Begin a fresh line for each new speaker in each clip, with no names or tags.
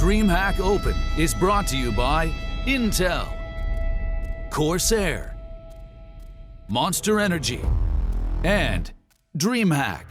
DreamHack Open is brought to you by Intel, Corsair, Monster Energy, and DreamHack.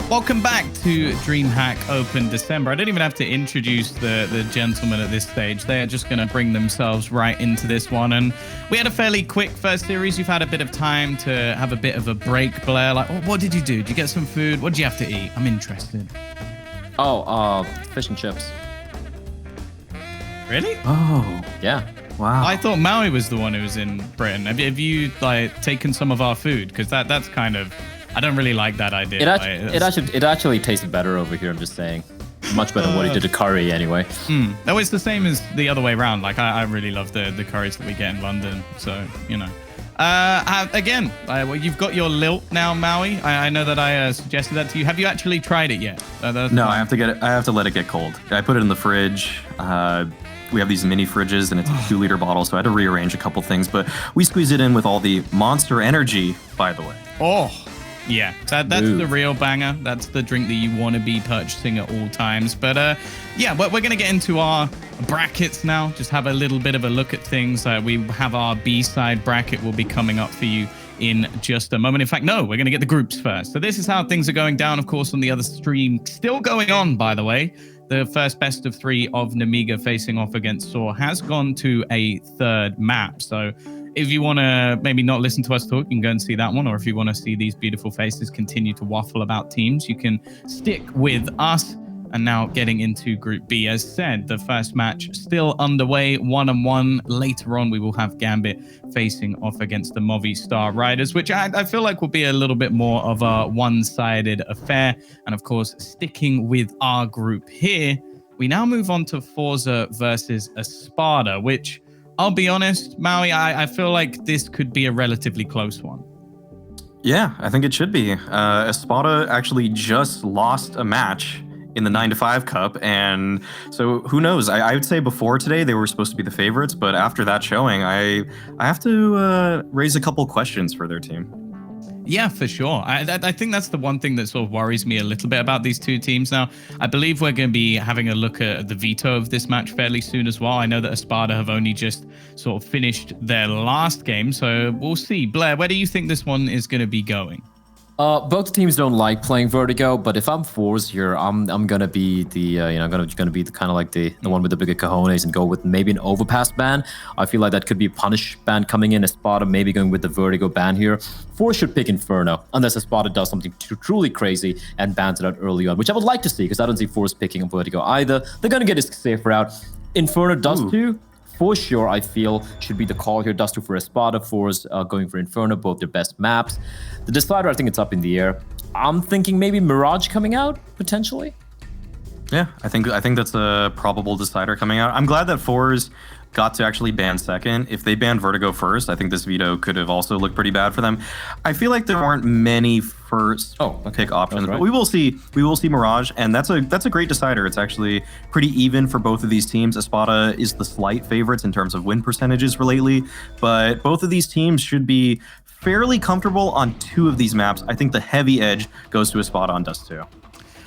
Welcome back to DreamHack Open December. I don't even have to introduce the gentlemen at this stage. They are just going to bring themselves right into this one. And we had a fairly quick first series. You've had a bit of time to have a bit of a break, Blair. Like, what did you do? Did you get some food? What did you have to eat? I'm interested.
Oh, fish and chips.
Really?
Oh,
Yeah.
wow.
I thought Maui was the one who was in Britain. Have you like taken some of our food? Because that's kind of... I don't really like that idea.
It actually tastes better over here. I'm just saying, much better than what he did to curry anyway.
No, it's the same as the other way around. Like I really love the curries that we get in London. So you know, again, well, you've got your lilt now, Maui. I know that I suggested that to you. Have you actually tried it yet?
No, I have to get it. I have to let it get cold. I put it in the fridge. We have these mini fridges, and it's a 2-liter bottle, so I had to rearrange a couple things. But we squeeze it in with all the Monster Energy, by the way.
Oh. Yeah, that's the real banger. That's the drink that you want to be purchasing at all times. But yeah, we're going to get into our brackets now. Just have a little bit of a look at things. We have our B-side bracket will be coming up for you in just a moment. In fact, no, we're going to get the groups first. So this is how things are going down, of course, on the other stream. Still going on, by the way. The first best of 3 of Namiga facing off against Saw has gone to a third map. So if you want to maybe not listen to us talk, you can go and see that one. Or if you want to see these beautiful faces continue to waffle about teams, you can stick with us. And now getting into Group B. As said, the first match still underway, 1-1. Later on, we will have Gambit facing off against the Movistar Riders, which I feel like will be a little bit more of a one-sided affair. And of course, sticking with our group here, we now move on to forZe versus Espada, which... I'll be honest, Maui, I feel like this could be a relatively close one.
Yeah, I think it should be. Espada actually just lost a match in the 9-5 Cup, and so who knows? I would say before today they were supposed to be the favorites, but after that showing, I have to raise a couple questions for their team.
Yeah, for sure. I think that's the one thing that sort of worries me a little bit about these two teams now. I believe we're going to be having a look at the veto of this match fairly soon as well. I know that Espada have only just sort of finished their last game, so we'll see. Blair, where do you think this one is going to be going?
Both teams don't like playing Vertigo, but if I'm forZe here, I'm gonna be the gonna be the kind of like the one with the bigger cojones and go with maybe an overpass ban. I feel like that could be a punish ban coming in. Espada maybe going with the Vertigo ban here. forZe should pick Inferno unless Espada does something truly crazy and bans it out early on, which I would like to see because I don't see forZe picking Vertigo either. They're gonna get a safe route. Inferno does too. For sure, I feel should be the call here. Dust 2 for Espada, forZe going for Inferno, both their best maps. The decider, I think it's up in the air. I'm thinking maybe Mirage coming out, potentially.
Yeah, I think that's a probable decider coming out. I'm glad that forZe got to actually ban second. If they banned Vertigo first, I think this veto could have also looked pretty bad for them. I feel like there aren't many first pick options,
right.
but we will see. We will see Mirage, and that's a great decider. It's actually pretty even for both of these teams. Espada is the slight favorites in terms of win percentages for lately, but both of these teams should be fairly comfortable on 2 of these maps. I think the heavy edge goes to Espada on Dust 2.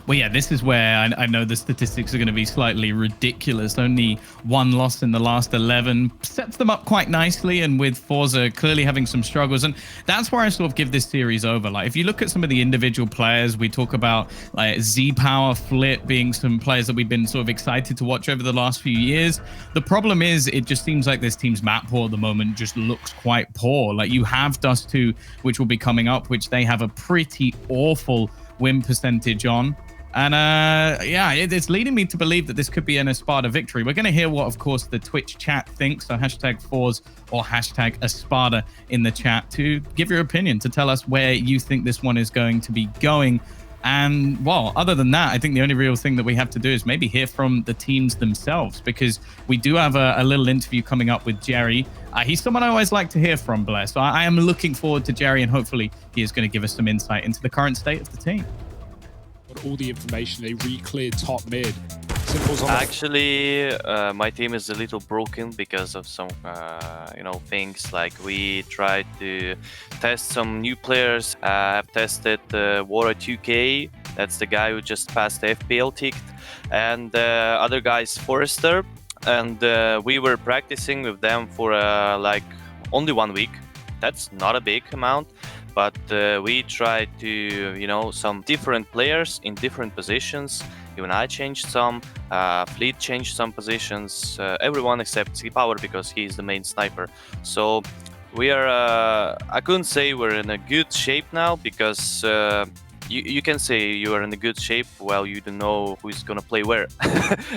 Well, yeah, this is where I know the statistics are going to be slightly ridiculous. Only one loss in the last 11 sets them up quite nicely, and with forZe clearly having some struggles. And that's where I sort of give this series over. Like, if you look at some of the individual players, we talk about like Z-Power, Flip being some players that we've been sort of excited to watch over the last few years. The problem is it just seems like this team's map pool at the moment just looks quite poor. Like, you have Dust 2, which will be coming up, which they have a pretty awful win percentage on. And yeah, it's leading me to believe that this could be an Espada victory. We're going to hear what, of course, the Twitch chat thinks. So hashtag forZe or hashtag Espada in the chat to give your opinion, to tell us where you think this one is going to be going. And, well, other than that, I think the only real thing that we have to do is maybe hear from the teams themselves, because we do have a little interview coming up with Jerry. He's someone I always like to hear from, Blair. So I am looking forward to Jerry, and hopefully he is going to give us some insight into the current state of the team.
All the information, they re-cleared top mid.
Actually, my team is a little broken because of some, things. Like, we tried to test some new players. I've tested Wara 2K. That's the guy who just passed the FPL ticket, and other guys Forrester. And we were practicing with them for like only 1 week. That's not a big amount. But we tried to, some different players in different positions. Even I changed some, Fleet changed some positions, everyone except Z-Power because he's the main sniper. So we are, I couldn't say we're in a good shape now, because you can say you are in a good shape while you don't know who's going to play where.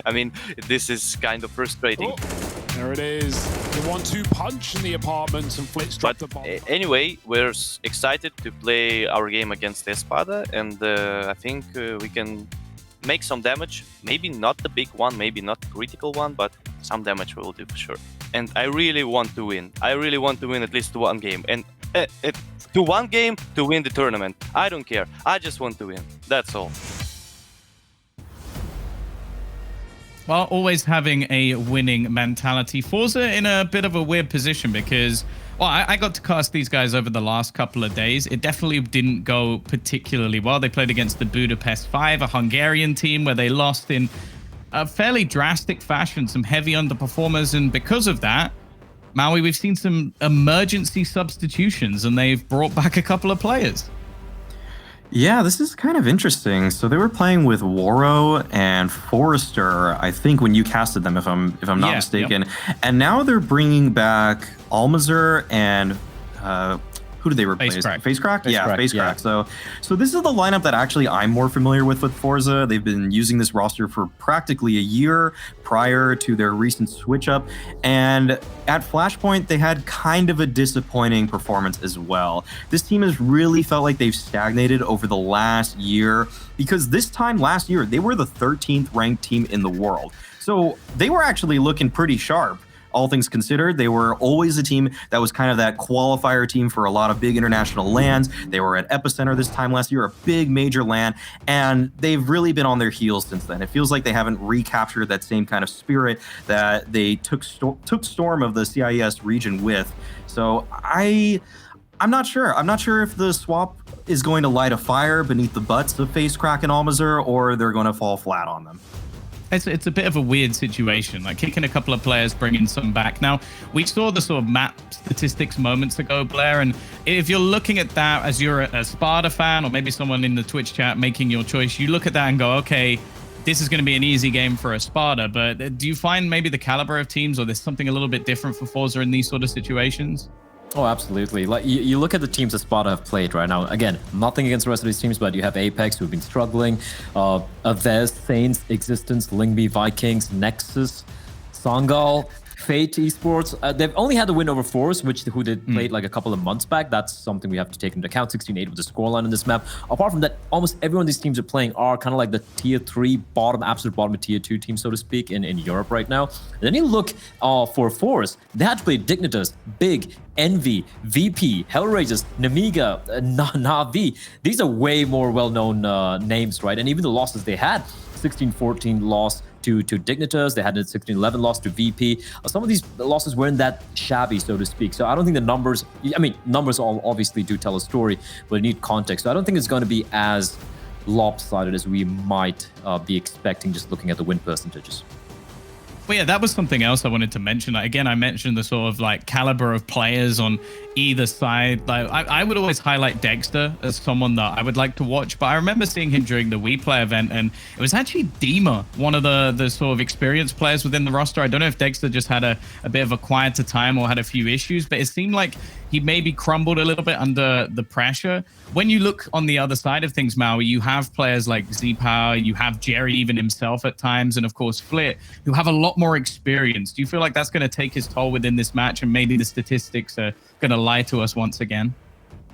I mean, this is kind of frustrating.
Oh. There it is, the 1-2 punch in the apartment, and Flitz dropped the bomb.
Anyway, we're excited to play our game against Espada, and I think we can make some damage. Maybe not the big one, maybe not the critical one, but some damage we will do for sure. And I really want to win. I really want to win at least one game. And to one game to win the tournament. I don't care. I just want to win. That's all.
Well, always having a winning mentality. forZe in a bit of a weird position because, well, I got to cast these guys over the last couple of days. It definitely didn't go particularly well. They played against the Budapest 5, a Hungarian team, where they lost in a fairly drastic fashion, some heavy underperformers. And because of that, Maui, we've seen some emergency substitutions, and they've brought back a couple of players.
Yeah, this is kind of interesting. So they were playing with Waro and Forrester, I think, when you casted them, if I'm not mistaken. Yep. And now they're bringing back Almazer and who did they replace? FaceCrack? Yeah, FaceCrack. So this is the lineup that actually I'm more familiar with forZe. They've been using this roster for practically a year prior to their recent switch up. And at Flashpoint, they had kind of a disappointing performance as well. This team has really felt like they've stagnated over the last year, because this time last year, they were the 13th ranked team in the world. So they were actually looking pretty sharp. All things considered, they were always a team that was kind of that qualifier team for a lot of big international lands. They were at Epicenter this time last year, a big major land, and they've really been on their heels since then. It feels like they haven't recaptured that same kind of spirit that they took Storm of the CIS region with. So I'm not sure. I'm not sure if the swap is going to light a fire beneath the butts of FaceCrack and Almazer, or they're going to fall flat on them.
It's a bit of a weird situation, like kicking a couple of players, bringing some back. Now, we saw the sort of map statistics moments ago, Blair, and if you're looking at that as you're a Espada fan, or maybe someone in the Twitch chat making your choice, you look at that and go, okay, this is going to be an easy game for Espada, but do you find maybe the caliber of teams, or there's something a little bit different for forZe in these sort of situations?
Oh, absolutely. Like you look at the teams that Espada have played right now. Again, nothing against the rest of these teams, but you have Apex, who've been struggling. Avez, Saints, Existence, Lingby, Vikings, Nexus, Sangal, Fate Esports. They've only had a win over forZe, who they played like a couple of months back. That's something we have to take into account. 16-8 with the scoreline in this map. Apart from that, almost everyone these teams are playing are kind of like the tier 3 bottom, absolute bottom of tier 2 team, so to speak, in Europe right now. And then you look for forZe, they had to play Dignitas, Big, Envy, VP, Hellraisers, Namiga, Navi. These are way more well-known names, right? And even the losses they had, 16-14 loss to Dignitas, they had a 16-11 loss to VP. Some of these losses weren't that shabby, so to speak. So I don't think the numbers, numbers all obviously do tell a story, but you need context. So I don't think it's going to be as lopsided as we might be expecting just looking at the win percentages.
Well, yeah, that was something else I wanted to mention. Again, I mentioned the sort of like caliber of players on either side. Like, I would always highlight Dexter as someone that I would like to watch, but I remember seeing him during the We Play event, and it was actually Dima, one of the sort of experienced players within the roster. I don't know if Dexter just had a bit of a quieter time or had a few issues, but it seemed like he maybe crumbled a little bit under the pressure. When you look on the other side of things, Maui, you have players like Z-Power, you have Jerry even himself at times, and of course Flit, who have a lot more experience. Do you feel like that's going to take his toll within this match, and maybe the statistics are going to lie to us once again?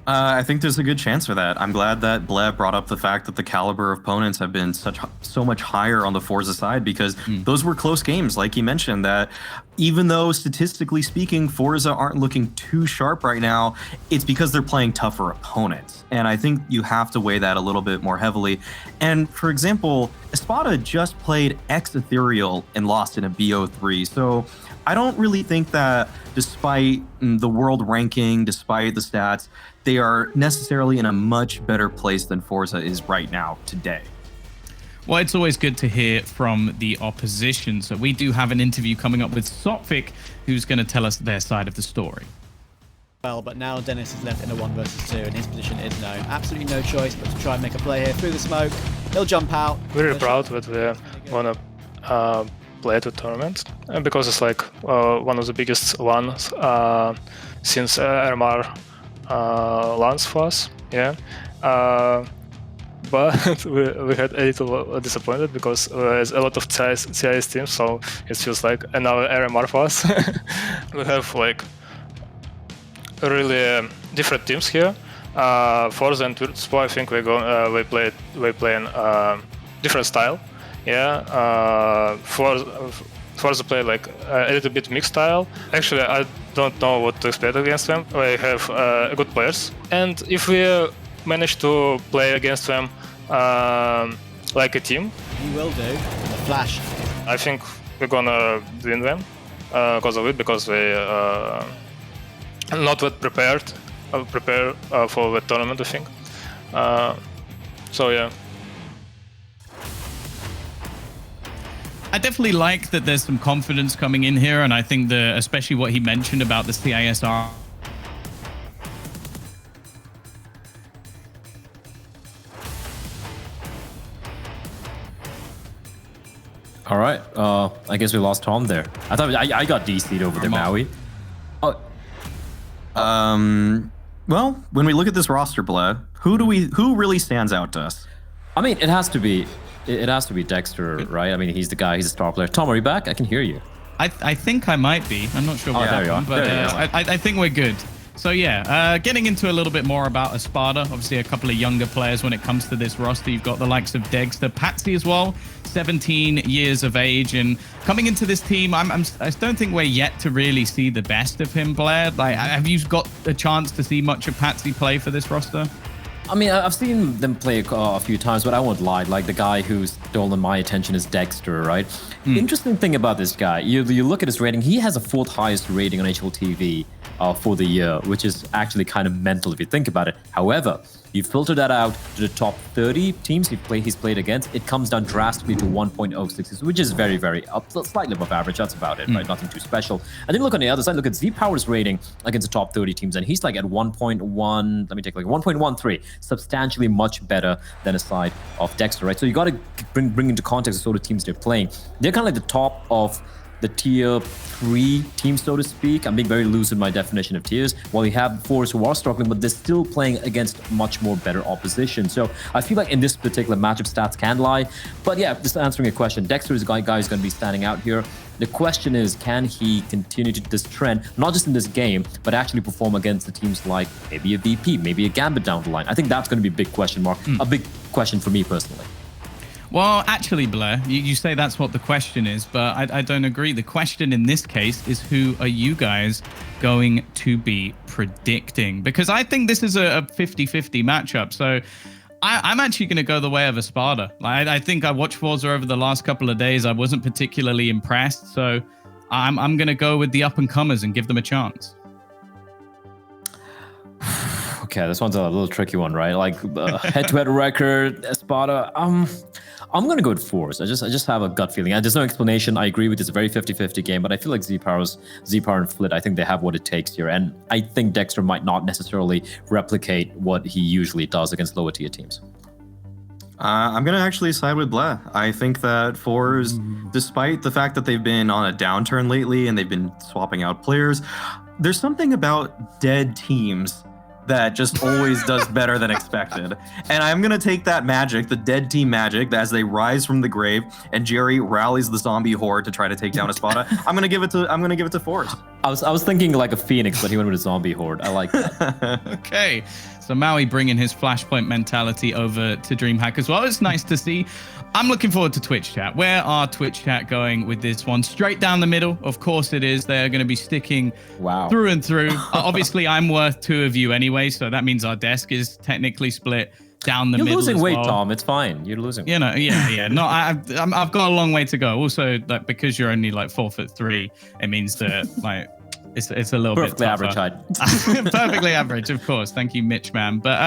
I think there's a good chance for that. I'm glad that Bleb brought up the fact that the caliber of opponents have been so much higher on the forZe side, because those were close games, like you mentioned, that even though statistically speaking forZe aren't looking too sharp right now, it's because they're playing tougher opponents. And I think you have to weigh that a little bit more heavily. And for example, Espada just played X Ethereal and lost in a BO3. So I don't really think that despite the world ranking, despite the stats, they are necessarily in a much better place than forZe is right now today.
Well, it's always good to hear from the opposition. So we do have an interview coming up with Sophic, who's going to tell us their side of the story.
Well, but now Dennis is left in a 1 versus 2, and his position is no. Absolutely no choice but to try and make a play here through the smoke. He'll jump out.
Very proud that we want to play the tournament, because it's like one of the biggest ones since RMR lands for us. Yeah. But we had a little disappointed because there's a lot of CIS teams, so it feels like another RMR for us. We have like really different teams here. forZe and Virtus.pro, I think we play in different style. Yeah, forZe play like a little bit mixed style. Actually, I don't know what to expect against them. We have good players, and if we manage to play against them like a team,
He will do. The flash.
I think we're gonna win them because of it, because we not that prepared for the tournament, I think. So yeah.
I definitely like that there's some confidence coming in here, and I think especially what he mentioned about the CISR.
All right, I guess we lost Tom there. I thought I got DC'd over there, Maui. Oh.
Well, when we look at this roster, Bleh, who really stands out to us?
I mean, it has to be Dexter, right? I mean, he's the guy, he's a star player. Tom, are you back? I can hear you.
I think I might be. I'm not sure what happened, but I think we're good. So yeah, getting into a little bit more about Espada. Obviously, a couple of younger players when it comes to this roster. You've got the likes of Dexter, Patsy as well, 17 years of age, and coming into this team, I don't think we're yet to really see the best of him, Blair. Like, have you got a chance to see much of Patsy play for this roster?
I mean, I've seen them play a few times, but I won't lie. Like, the guy who's stolen my attention is Dexter, right? Interesting thing about this guy, you look at his rating, he has a 4th highest rating on HLTV for the year, which is actually kind of mental if you think about it. However, you filter that out to the top 30 teams he's played against, it comes down drastically to 1.06, which is very, very up, slightly above average. That's about it, right? Nothing too special. And then look on the other side, look at Z-Power's rating against the top 30 teams, and he's like at 1.1, let me take like 1.13, substantially much better than a side of Dexter, right? So you got to bring into context the sort of teams they're playing. They're kind of like the top of the tier 3 team, so to speak. I'm being very loose in my definition of tiers. While you have forZe who are struggling, but they're still playing against much more better opposition. So I feel like in this particular matchup, stats can lie. But yeah, just answering a question, Dexter is a guy who's going to be standing out here. The question is, can he continue this trend, not just in this game, but actually perform against the teams like maybe a VP, maybe a Gambit down the line? I think that's going to be a big question mark, a big question for me personally.
Well, actually, Blair, you say that's what the question is, but I don't agree. The question in this case is, who are you guys going to be predicting? Because I think this is a 50-50 matchup. So I'm actually going to go the way of Espada. I think I watched forZe over the last couple of days. I wasn't particularly impressed. So I'm going to go with the up-and-comers and give them a chance.
Okay, this one's a little tricky one, right? Like head-to-head record, Espada. I'm gonna go with forZe. I just have a gut feeling. There's no explanation. I agree with it's a very 50-50 game, but I feel like Z-Power and Flit, I think they have what it takes here, and I think Dexter might not necessarily replicate what he usually does against lower tier teams.
I'm going to actually side with Bleh. I think that forZe, despite the fact that they've been on a downturn lately and they've been swapping out players, there's something about dead teams that just always does better than expected. And I'm going to take that magic, the dead team magic, as they rise from the grave and Jerry rallies the zombie horde to try to take down Espada. I'm going to give it to forZe.
I was thinking like a Phoenix, but he went with a zombie horde. I like that.
Okay. So Maui bringing his Flashpoint mentality over to DreamHack as well. It's nice to see. I'm looking forward to Twitch chat. Where are Twitch chat going with this one? Straight down the middle. Of course it is. They're going to be sticking through and through. Obviously, I'm worth 2 of you anyway, so that means our desk is technically split down the middle.
You're losing weight,
well.
Tom. It's fine. You're losing.
You know, yeah. No, I've got a long way to go. Also, like because you're only like 4'3", it means that like. It's a little
perfectly
bit
average height.
Perfectly average, of course. Thank you, Mitch, man. But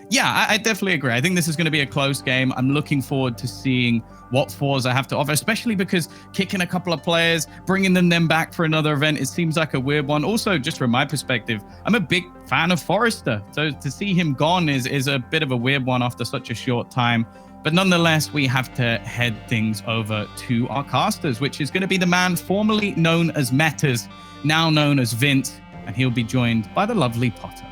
yeah, I definitely agree. I think this is going to be a close game. I'm looking forward to seeing what forZe have to offer, especially because kicking a couple of players, bringing them back for another event, it seems like a weird one. Also, just from my perspective, I'm a big fan of forZe. So to see him gone is a bit of a weird one after such a short time. But nonetheless, we have to head things over to our casters, which is going to be the man formerly known as Metas, now known as Vince, and he'll be joined by the lovely Potter.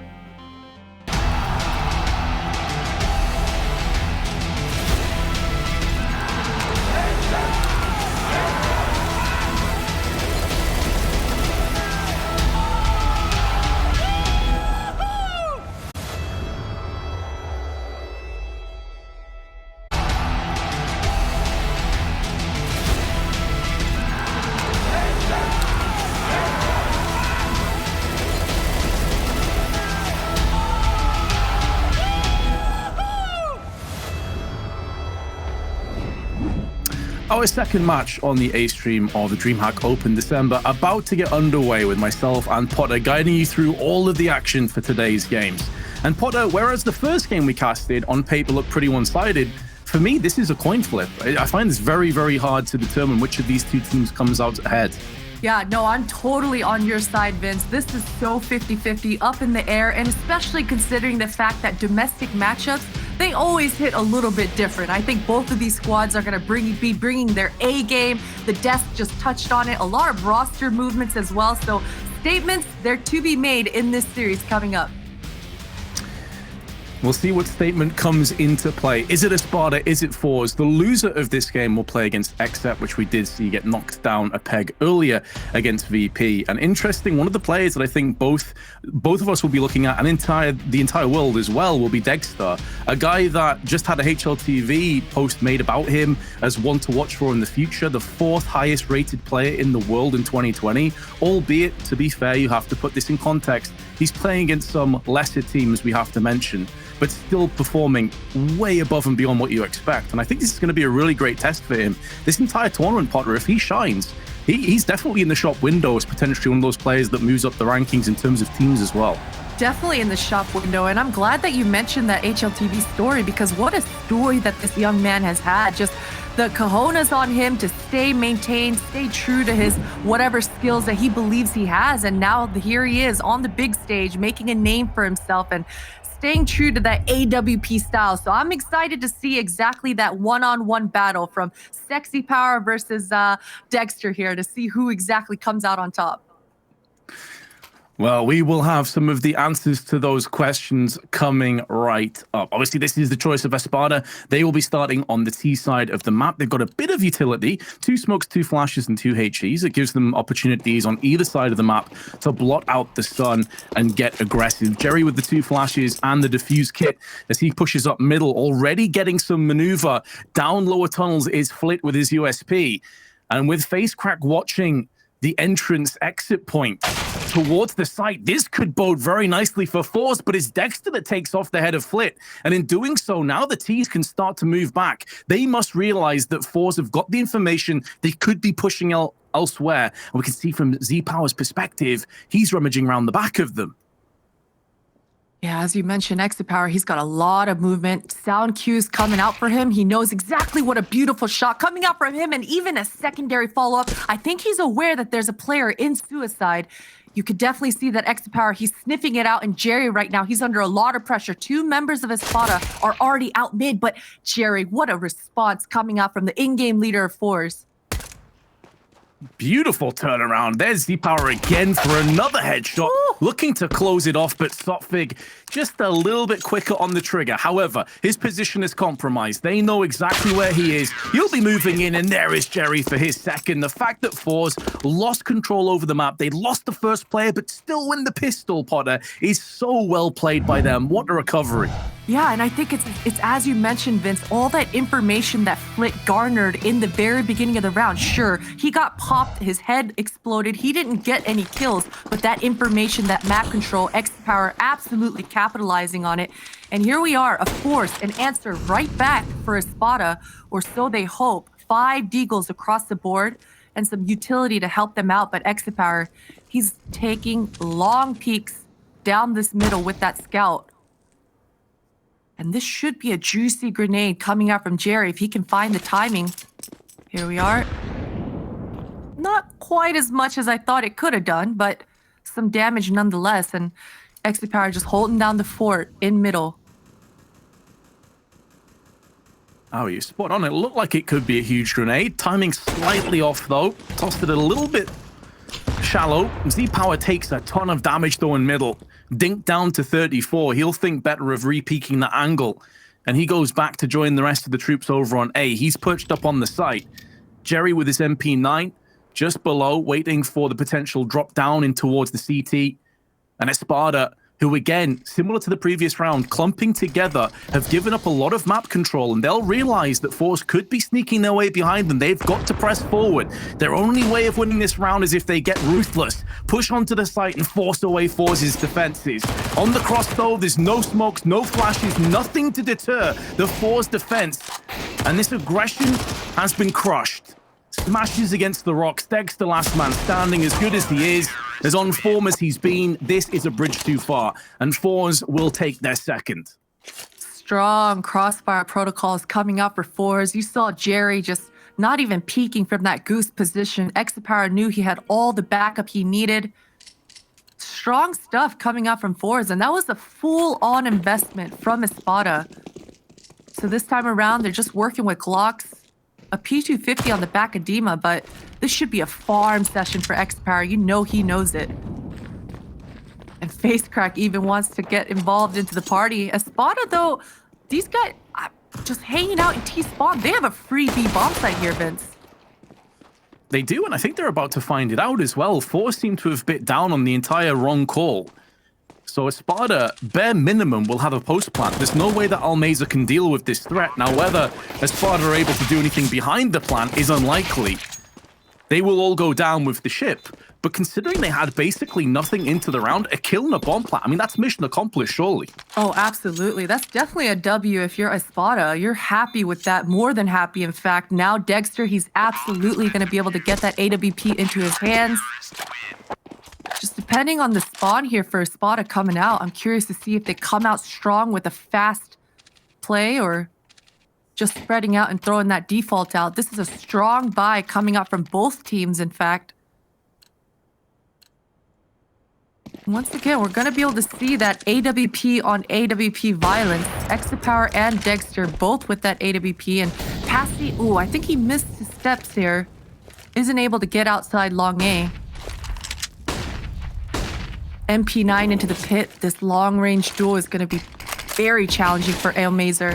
Our second match on the A stream of the DreamHack Open December about to get underway with myself and Potter guiding you through all of the action for today's games. And Potter, whereas the first game we casted on paper looked pretty one-sided, for me this is a coin flip. I find this very, very hard to determine which of these two teams comes out ahead.
Yeah, no, I'm totally on your side, Vince. This is so 50-50 up in the air, and especially considering the fact that domestic matchups, they always hit a little bit different. I think both of these squads are going to be bringing their A game. The desk just touched on it. A lot of roster movements as well. So statements, they're to be made in this series coming up.
We'll see what statement comes into play. Is it Espada? Is it forZe? The loser of this game will play against Xep, which we did see get knocked down a peg earlier against VP. And interesting, one of the players that I think both of us will be looking at, and the entire world as well, will be Dexter, a guy that just had a HLTV post made about him as one to watch for in the future, the 4th highest rated player in the world in 2020. Albeit, to be fair, you have to put this in context. He's playing against some lesser teams we have to mention, but still performing way above and beyond what you expect. And I think this is going to be a really great test for him. This entire tournament, Potter, if he shines, he's definitely in the shop window as potentially one of those players that moves up the rankings in terms of teams as well.
Definitely in the shop window, and I'm glad that you mentioned that HLTV story, because what a story that this young man has had. Just the cojones on him to stay maintained, stay true to his whatever skills that he believes he has, and now here he is on the big stage making a name for himself and staying true to that AWP style. So I'm excited to see exactly that one-on-one battle from Sexy Power versus Dexter here, to see who exactly comes out on top.
Well, we will have some of the answers to those questions coming right up. Obviously, this is the choice of Espada. They will be starting on the T side of the map. They've got a bit of utility, 2 smokes, 2 flashes, and 2 HEs. It gives them opportunities on either side of the map to blot out the sun and get aggressive. Jerry with the 2 flashes and the defuse kit as he pushes up middle, already getting some maneuver. Down lower tunnels is Flit with his USP. And with Facecrack watching the entrance exit point towards the site, this could bode very nicely for forZe, but it's Dexter that takes off the head of Flit. And in doing so, now the T's can start to move back. They must realize that forZe have got the information they could be pushing elsewhere. And we can see from Z-Power's perspective, he's rummaging around the back of them.
Yeah, as you mentioned, Exapower, he's got a lot of movement, sound cues coming out for him. He knows exactly what a beautiful shot coming out from him, and even a secondary follow-up. I think he's aware that there's a player in Suicide. You could definitely see that Exapower, he's sniffing it out, and Jerry right now, he's under a lot of pressure. 2 members of Espada are already out mid, but Jerry, what a response coming out from the in-game leader of forZe.
Beautiful turnaround. There's Z-Power again for another headshot. Ooh. Looking to close it off, but Sotfig just a little bit quicker on the trigger. However, his position is compromised. They know exactly where he is. He'll be moving in, and there is Jerry for his second. The fact that forZe lost control over the map, they lost the first player, but still win the pistol, Potter, is so well played by them. What a recovery.
Yeah, and I think it's as you mentioned, Vince, all that information that Flick garnered in the very beginning of the round. Sure, he got popped, his head exploded, he didn't get any kills, but that information, that map control, Exapower absolutely capitalizing on it. And here we are, a force, an answer right back for Espada, or so they hope. 5 deagles across the board and some utility to help them out, but Exapower, he's taking long peeks down this middle with that scout. And this should be a juicy grenade coming out from Jerry if he can find the timing. Here we are. Not quite as much as I thought it could have done, but some damage nonetheless. And Exapower just holding down the fort in middle.
Oh, you spot on. It looked like it could be a huge grenade. Timing slightly off, though. Tossed it a little bit shallow. Z-Power takes a ton of damage, though, in middle. Dink down to 34. He'll think better of re-peaking the angle. And he goes back to join the rest of the troops over on A. He's perched up on the site. Jerry with his MP9 just below, waiting for the potential drop down in towards the CT. And Espada, who again, similar to the previous round, clumping together, have given up a lot of map control, and they'll realize that forZe could be sneaking their way behind them. They've got to press forward. Their only way of winning this round is if they get ruthless, push onto the site and force away forZe's defenses. On the cross though, there's no smokes, no flashes, nothing to deter the forZe defense. And this aggression has been crushed. Smashes against the rocks. Deg's the last man standing, as good as he is, as on form as he's been. This is a bridge too far, and forZe will take their second.
Strong crossfire protocols coming up for forZe. You saw Jerry just not even peeking from that goose position. Exapower knew he had all the backup he needed. Strong stuff coming up from forZe, and that was a full-on investment from Espada. So this time around, they're just working with Glocks. A P250 on the back of Dima, but this should be a farm session for Exapower. You know he knows it. And Facecrack even wants to get involved into the party. Espada, though, these guys just hanging out in T-spawn. They have a free B bomb site here, Vince.
They do, and I think they're about to find it out as well. forZe seem to have bit down on the entire wrong call. So Espada, bare minimum, will have a post plant. There's no way that Almeza can deal with this threat. Now, whether Espada are able to do anything behind the plant is unlikely. They will all go down with the ship. But considering they had basically nothing into the round, a kill and a bomb plant, I mean, that's mission accomplished, surely.
Oh, absolutely. That's definitely a W if you're Espada. You're happy with that, more than happy, in fact. Now Dexter, he's absolutely going to be able to get that AWP into his hands. Just depending on the spawn here for Espada coming out, I'm curious to see if they come out strong with a fast play or just spreading out and throwing that default out. This is a strong buy coming out from both teams, in fact. Once again, we're going to be able to see that AWP on AWP violence. Exapower and Dexter both with that AWP. And Passy, ooh, I think he missed his steps here. Isn't able to get outside long A. MP9 into the pit. This long-range duel is going to be very challenging for Almazer.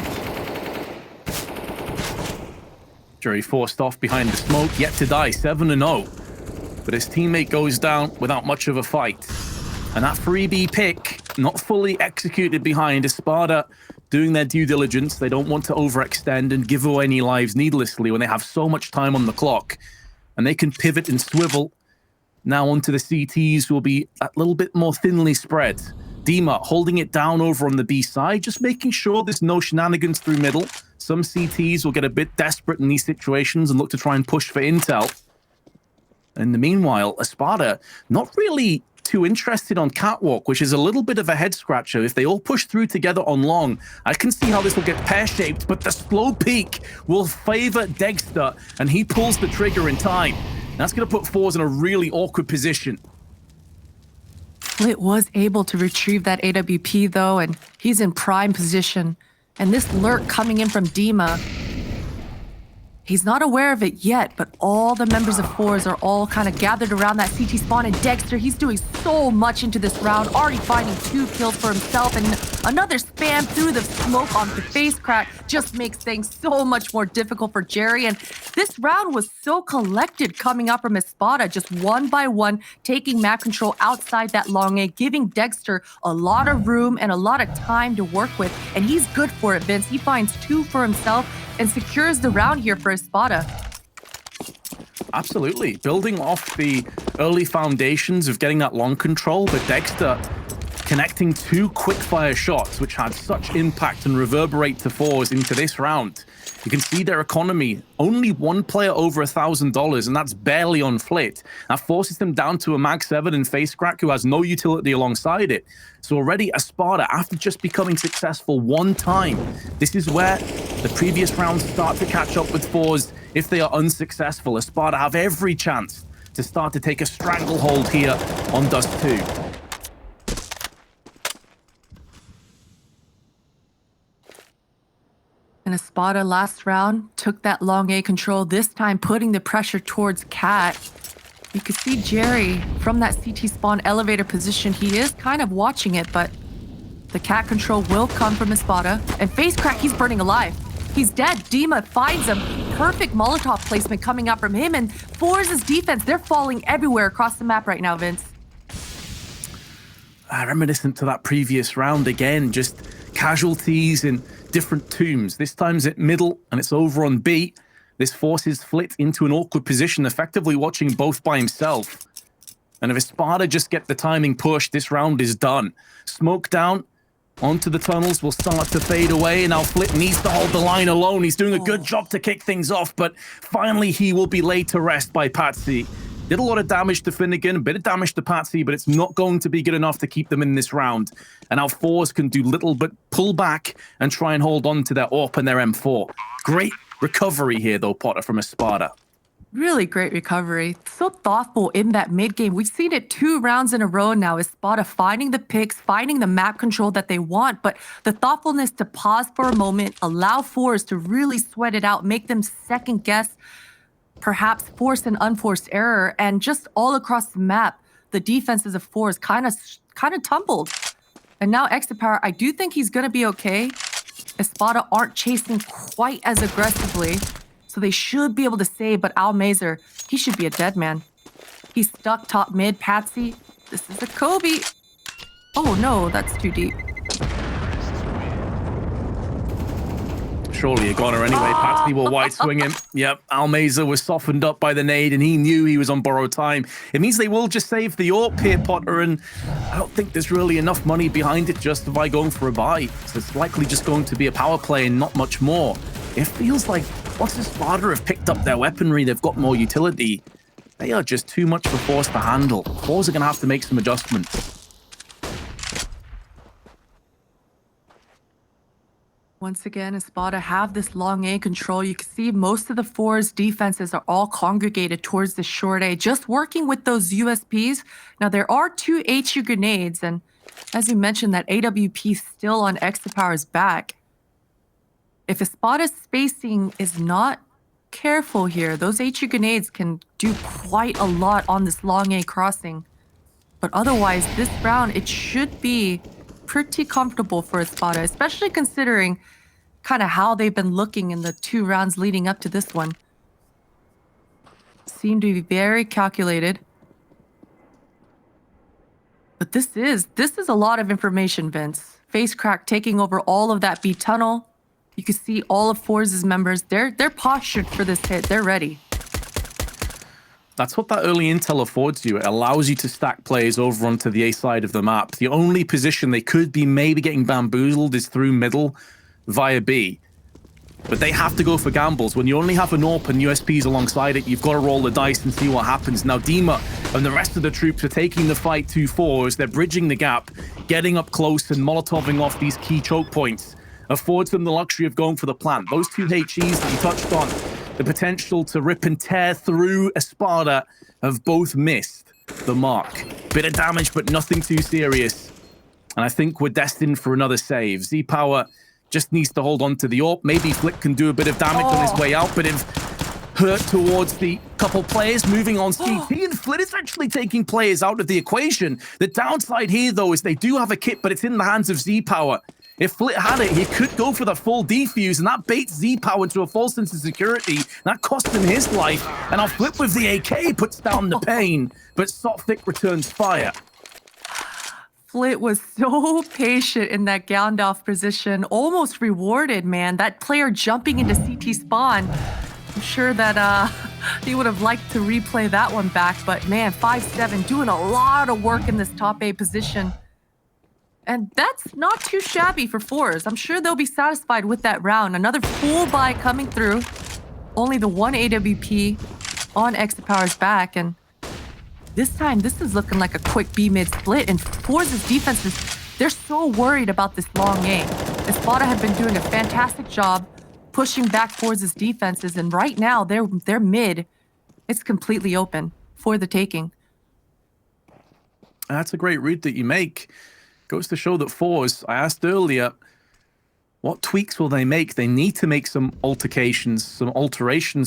Jerry forced off behind the smoke, yet to die, 7-0. But his teammate goes down without much of a fight. And that freebie pick, not fully executed behind Espada, doing their due diligence. They don't want to overextend and give away any lives needlessly when they have so much time on the clock. And they can pivot and swivel. Now onto the CTs will be a little bit more thinly spread. Dima holding it down over on the B side, just making sure there's no shenanigans through middle. Some CTs will get a bit desperate in these situations and look to try and push for intel. In the meanwhile, Espada not really too interested on Catwalk, which is a little bit of a head scratcher. If they all push through together on long, I can see how this will get pear-shaped, but the slow peak will favor Dexter, and he pulls the trigger in time. That's going to put forZe in a really awkward position.
Flit was able to retrieve that AWP though, and he's in prime position. And this lurk coming in from Dima, he's not aware of it yet, but all the members of forZe are all kind of gathered around that CT spawn, and Dexter, he's doing so much into this round, already finding 2 kills for himself, and another spam through the smoke onto face crack just makes things so much more difficult for Jerry. And this round was so collected coming up from Espada, just one by one, taking map control outside that long A, giving Dexter a lot of room and a lot of time to work with, and he's good for it, Vince. He finds 2 for himself and secures the round here for Espada.
Absolutely. Building off the early foundations of getting that long control, but Dexter connecting 2 quick-fire shots, which had such impact and reverberate to forZe into this round. You can see their economy, only 1 player over $1,000, and that's barely on Flit. That forces them down to a Mag 7 and Face Crack, who has no utility alongside it. So already Espada, after just becoming successful 1 time, this is where the previous rounds start to catch up with forZe. If they are unsuccessful, Espada have every chance to start to take a stranglehold here on Dust 2.
And Espada last round took that long A control, this time putting the pressure towards Cat. You could see Jerry from that CT spawn elevator position. He is kind of watching it, but the Cat control will come from Espada. And Face Crack, he's burning alive. He's dead. Dima finds him. Perfect Molotov placement coming up from him. And forZe's defense, they're falling everywhere across the map right now, Vince.
Reminiscent to that previous round again, just casualties in different tombs. This time's at middle, and it's over on B. This forces Flit into an awkward position, effectively watching both by himself. And if Espada just get the timing push, this round is done. Smoke down, onto the tunnels will start to fade away, and now Flit needs to hold the line alone. He's doing a good job to kick things off, but finally he will be laid to rest by Patsy. Did a lot of damage to Finnegan, a bit of damage to Patsy, but it's not going to be good enough to keep them in this round. And now forZe can do little but pull back and try and hold on to their AWP and their M4. Great recovery here, though, Potter, from Espada.
Really great recovery. So thoughtful in that mid game. We've seen it 2 rounds in a row now. Espada finding the picks, finding the map control that they want, but the thoughtfulness to pause for a moment, allow forZe to really sweat it out, make them second guess, perhaps forced and unforced error, and just all across the map, the defenses of forZe kind of tumbled. And now Exit Power, I do think he's gonna be okay. Espada aren't chasing quite as aggressively, so they should be able to save, but Al Mazer, he should be a dead man. He's stuck top mid. Patsy, this is a Kobe. Oh no, that's too deep.
Surely a goner anyway. Patsy will wide swing him. Yep, Al Mazer was softened up by the nade, and he knew he was on borrowed time. It means they will just save the AWP here, Potter, and I don't think there's really enough money behind it just by going for a buy. So it's likely just going to be a power play and not much more. It feels like once Espada have picked up their weaponry, they've got more utility. They are just too much for forZe to handle. forZe are going to have to make some adjustments.
Once again, Espada have this long A control. You can see most of the forZe defenses are all congregated towards the short A, just working with those USPs. Now, there are 2 HU grenades, and as you mentioned, that AWP still on Exit Power's back. If Espada's spacing is not careful here, those HU grenades can do quite a lot on this long A crossing. But otherwise, this round, it should be pretty comfortable for Espada, especially considering kind of how they've been looking in the 2 rounds leading up to this one. Seem to be very calculated. But this is a lot of information, Vince. Face Crack taking over all of that B tunnel. You can see all of forZe's members. They're postured for this hit. They're ready.
That's what that early intel affords you. It allows you to stack plays over onto the A side of the map. The only position they could be maybe getting bamboozled is through middle via B. But they have to go for gambles. When you only have an AWP and USPs alongside it, you've got to roll the dice and see what happens. Now, Dima and the rest of the troops are taking the fight to forZe. They're bridging the gap, getting up close and molotoving off these key choke points. Affords them the luxury of going for the plant. Those two HEs that you touched on, the potential to rip and tear through Espada, have both missed the mark. Bit of damage, but nothing too serious. And I think we're destined for another save. Z-Power just needs to hold on to the AWP. Maybe Flick can do a bit of damage on his way out, but if hurt towards the couple players moving on CT, and Flit is actually taking players out of the equation. The downside here, though, is they do have a kit, but it's in the hands of Z-Power. If Flit had it, he could go for the full defuse, and that baits Z-Power into a false sense of security. That cost him his life, and I'll Flip with the AK, puts down the pain, but Sotfik returns fire.
Flit was so patient in that gowned off position, almost rewarded, man. That player jumping into CT spawn. I'm sure that he would have liked to replay that one back, but man, 5-7 doing a lot of work in this top A position. And that's not too shabby for forZe. I'm sure they'll be satisfied with that round. Another full buy coming through. Only the one AWP on Exapower's back, and this time, this is looking like a quick B-mid split, and forZe's defenses, they're so worried about this long A. Espada had been doing a fantastic job pushing back forZe's defenses, and right now, they're mid. It's completely open for the taking.
That's a great read that you make. Goes to show that forZe, I asked earlier, what tweaks will they make? They need to make some alterations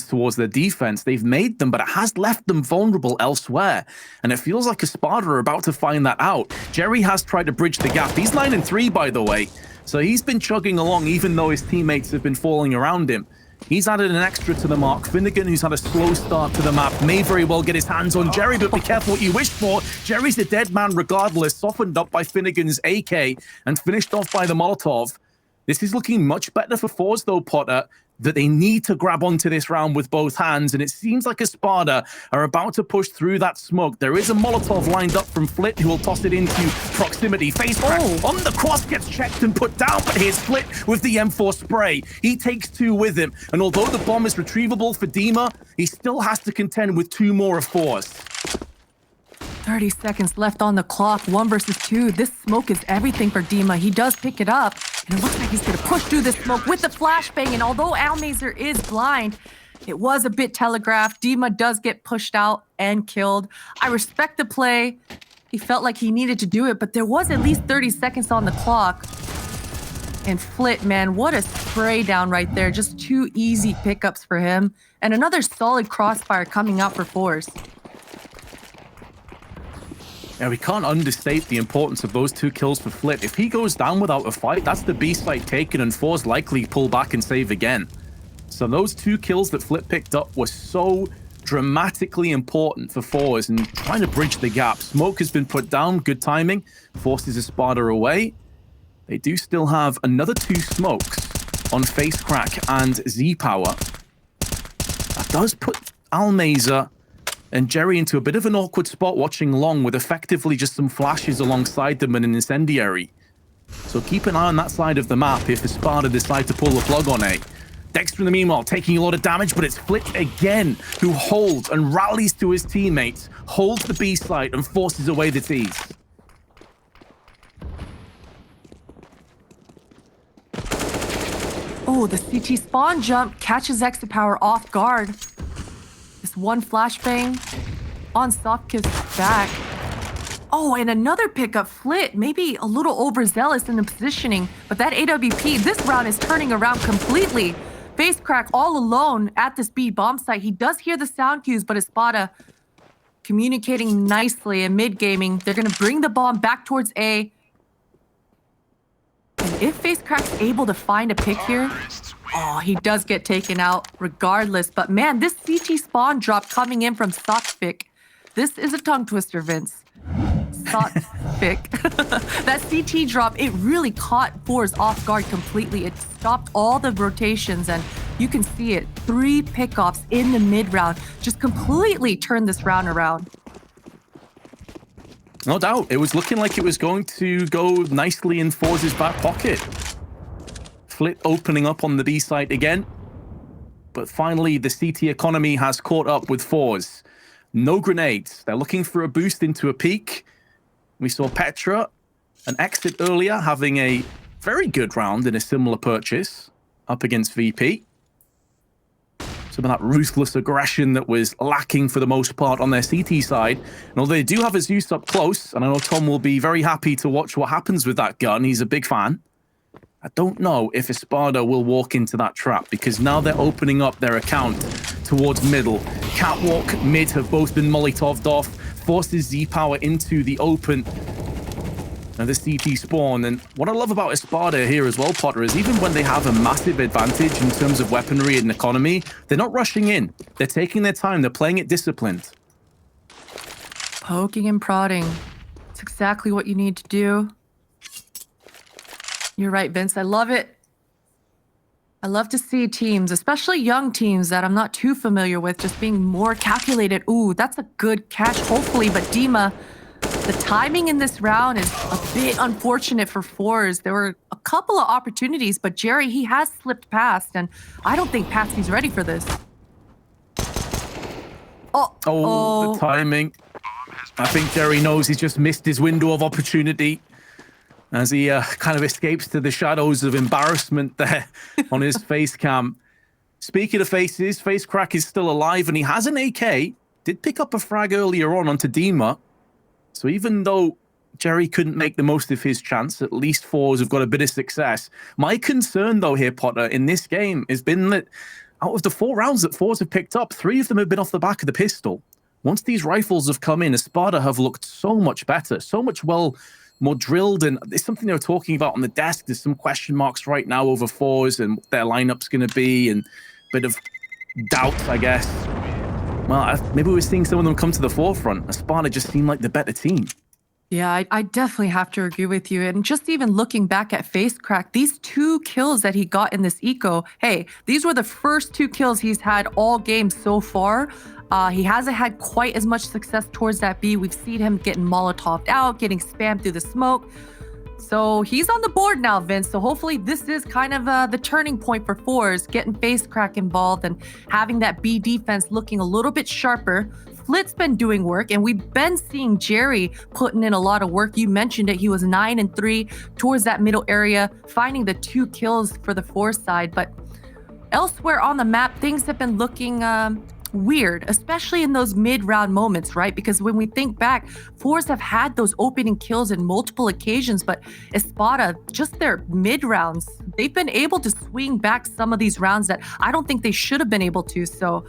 towards their defense. They've made them, but it has left them vulnerable elsewhere. And it feels like Espada are about to find that out. Jerry has tried to bridge the gap. He's 9-3, by the way. So he's been chugging along, even though his teammates have been falling around him. He's added an extra to the mark. Finnegan, who's had a slow start to the map, may very well get his hands on Jerry, but be careful what you wish for. Jerry's a dead man regardless, softened up by Finnegan's AK and finished off by the Molotov. This is looking much better for forZe, though, Potter, that they need to grab onto this round with both hands, and it seems like Espada are about to push through that smoke. There is a Molotov lined up from Flit, who will toss it into proximity. Face crack on the cross, gets checked and put down, but here's Flit with the M4 spray. He takes two with him, and although the bomb is retrievable for Dima, he still has to contend with two more of forZe.
30 seconds left on the clock, 1 versus 2. This smoke is everything for Dima. He does pick it up, and it looks like he's going to push through this smoke with the flashbang. And although Almazer is blind, it was a bit telegraphed. Dima does get pushed out and killed. I respect the play. He felt like he needed to do it, but there was at least 30 seconds on the clock. And Flit, man, what a spray down right there. Just 2 easy pickups for him. And another solid crossfire coming out for forZe.
Yeah, we can't understate the importance of those 2 kills for Flit. If he goes down without a fight, that's the B site taken, and forZe likely pull back and save again. So those 2 kills that Flit picked up were so dramatically important for forZe and trying to bridge the gap. Smoke has been put down, good timing, forces Espada away. They do still have another 2 smokes on Face Crack and Z-Power. That does put Almazer and Jerry into a bit of an awkward spot watching long, with effectively just some flashes alongside them and an incendiary. So keep an eye on that side of the map if Espada decide to pull the plug on it. Dexter, in the meanwhile, taking a lot of damage, but it's Flit again who holds and rallies to his teammates, holds the B site and forces away the T's.
Oh, the CT spawn jump catches Exapower off guard. This one flashbang on Sofkiv's back. Oh, and another pickup, Flit, maybe a little overzealous in the positioning, but that AWP, this round is turning around completely. Face Crack all alone at this B bomb site. He does hear the sound cues, but Espada communicating nicely and mid-gaming. They're going to bring the bomb back towards A. And if Face Crack's able to find a pick here, oh, he does get taken out regardless. But man, this CT spawn drop coming in from Sotfik. This is a tongue twister, Vince. Sotfik. That CT drop, it really caught forZe off guard completely. It stopped all the rotations, and you can see it. 3 pickoffs in the mid round just completely turned this round around.
No doubt. It was looking like it was going to go nicely in forZe's back pocket. Flit opening up on the B side again. But finally, the CT economy has caught up with forZe. No grenades. They're looking for a boost into a peak. We saw Petra, an exit earlier, having a very good round in a similar purchase up against VP. Some of that ruthless aggression that was lacking for the most part on their CT side. And although they do have a Zeus up close, and I know Tom will be very happy to watch what happens with that gun, he's a big fan. I don't know if Espada will walk into that trap, because now they're opening up their account towards middle. Catwalk, mid have both been Molotov'd off, forces Z-Power into the open. And the CT spawn. And what I love about Espada here as well, Potter, is even when they have a massive advantage in terms of weaponry and economy, they're not rushing in. They're taking their time. They're playing it disciplined.
Poking and prodding. It's exactly what you need to do. You're right, Vince. I love it. I love to see teams, especially young teams that I'm not too familiar with, just being more calculated. Ooh, that's a good catch, hopefully. But Dima, the timing in this round is a bit unfortunate for forZe. There were a couple of opportunities, but Jerry, he has slipped past, and I don't think Patsy's ready for this.
Oh, the timing. I think Jerry knows he's just missed his window of opportunity as he kind of escapes to the shadows of embarrassment there on his face cam. Speaking of faces, FaceCrack is still alive, and he has an AK. Did pick up a frag earlier on onto Dima. So even though Jerry couldn't make the most of his chance, at least forZe have got a bit of success. My concern, though, here, Potter, in this game has been that out of the 4 rounds that forZe have picked up, 3 of them have been off the back of the pistol. Once these rifles have come in, Espada have looked so much better, so much more drilled, and it's something they were talking about on the desk. There's some question marks right now over forZe and what their lineup's going to be, and a bit of doubt, I guess. Well, maybe we're seeing some of them come to the forefront. Espada just seemed like the better team.
Yeah, I definitely have to agree with you. And just even looking back at FaceCrack, these 2 kills that he got in this eco, hey, these were the first 2 kills he's had all game so far. He hasn't had quite as much success towards that B. We've seen him getting Molotov'd out, getting spammed through the smoke. So he's on the board now, Vince. So hopefully this is kind of the turning point for forZe, getting FaceCrack involved and having that B defense looking a little bit sharper. Flit's been doing work, and we've been seeing Jerry putting in a lot of work. You mentioned it. He was 9 and 3 towards that middle area, finding the 2 kills for the forZe side. But elsewhere on the map, things have been looking weird, especially in those mid-round moments, right? Because when we think back, forZe have had those opening kills in multiple occasions, but Espada, just their mid-rounds, they've been able to swing back some of these rounds that I don't think they should have been able to. So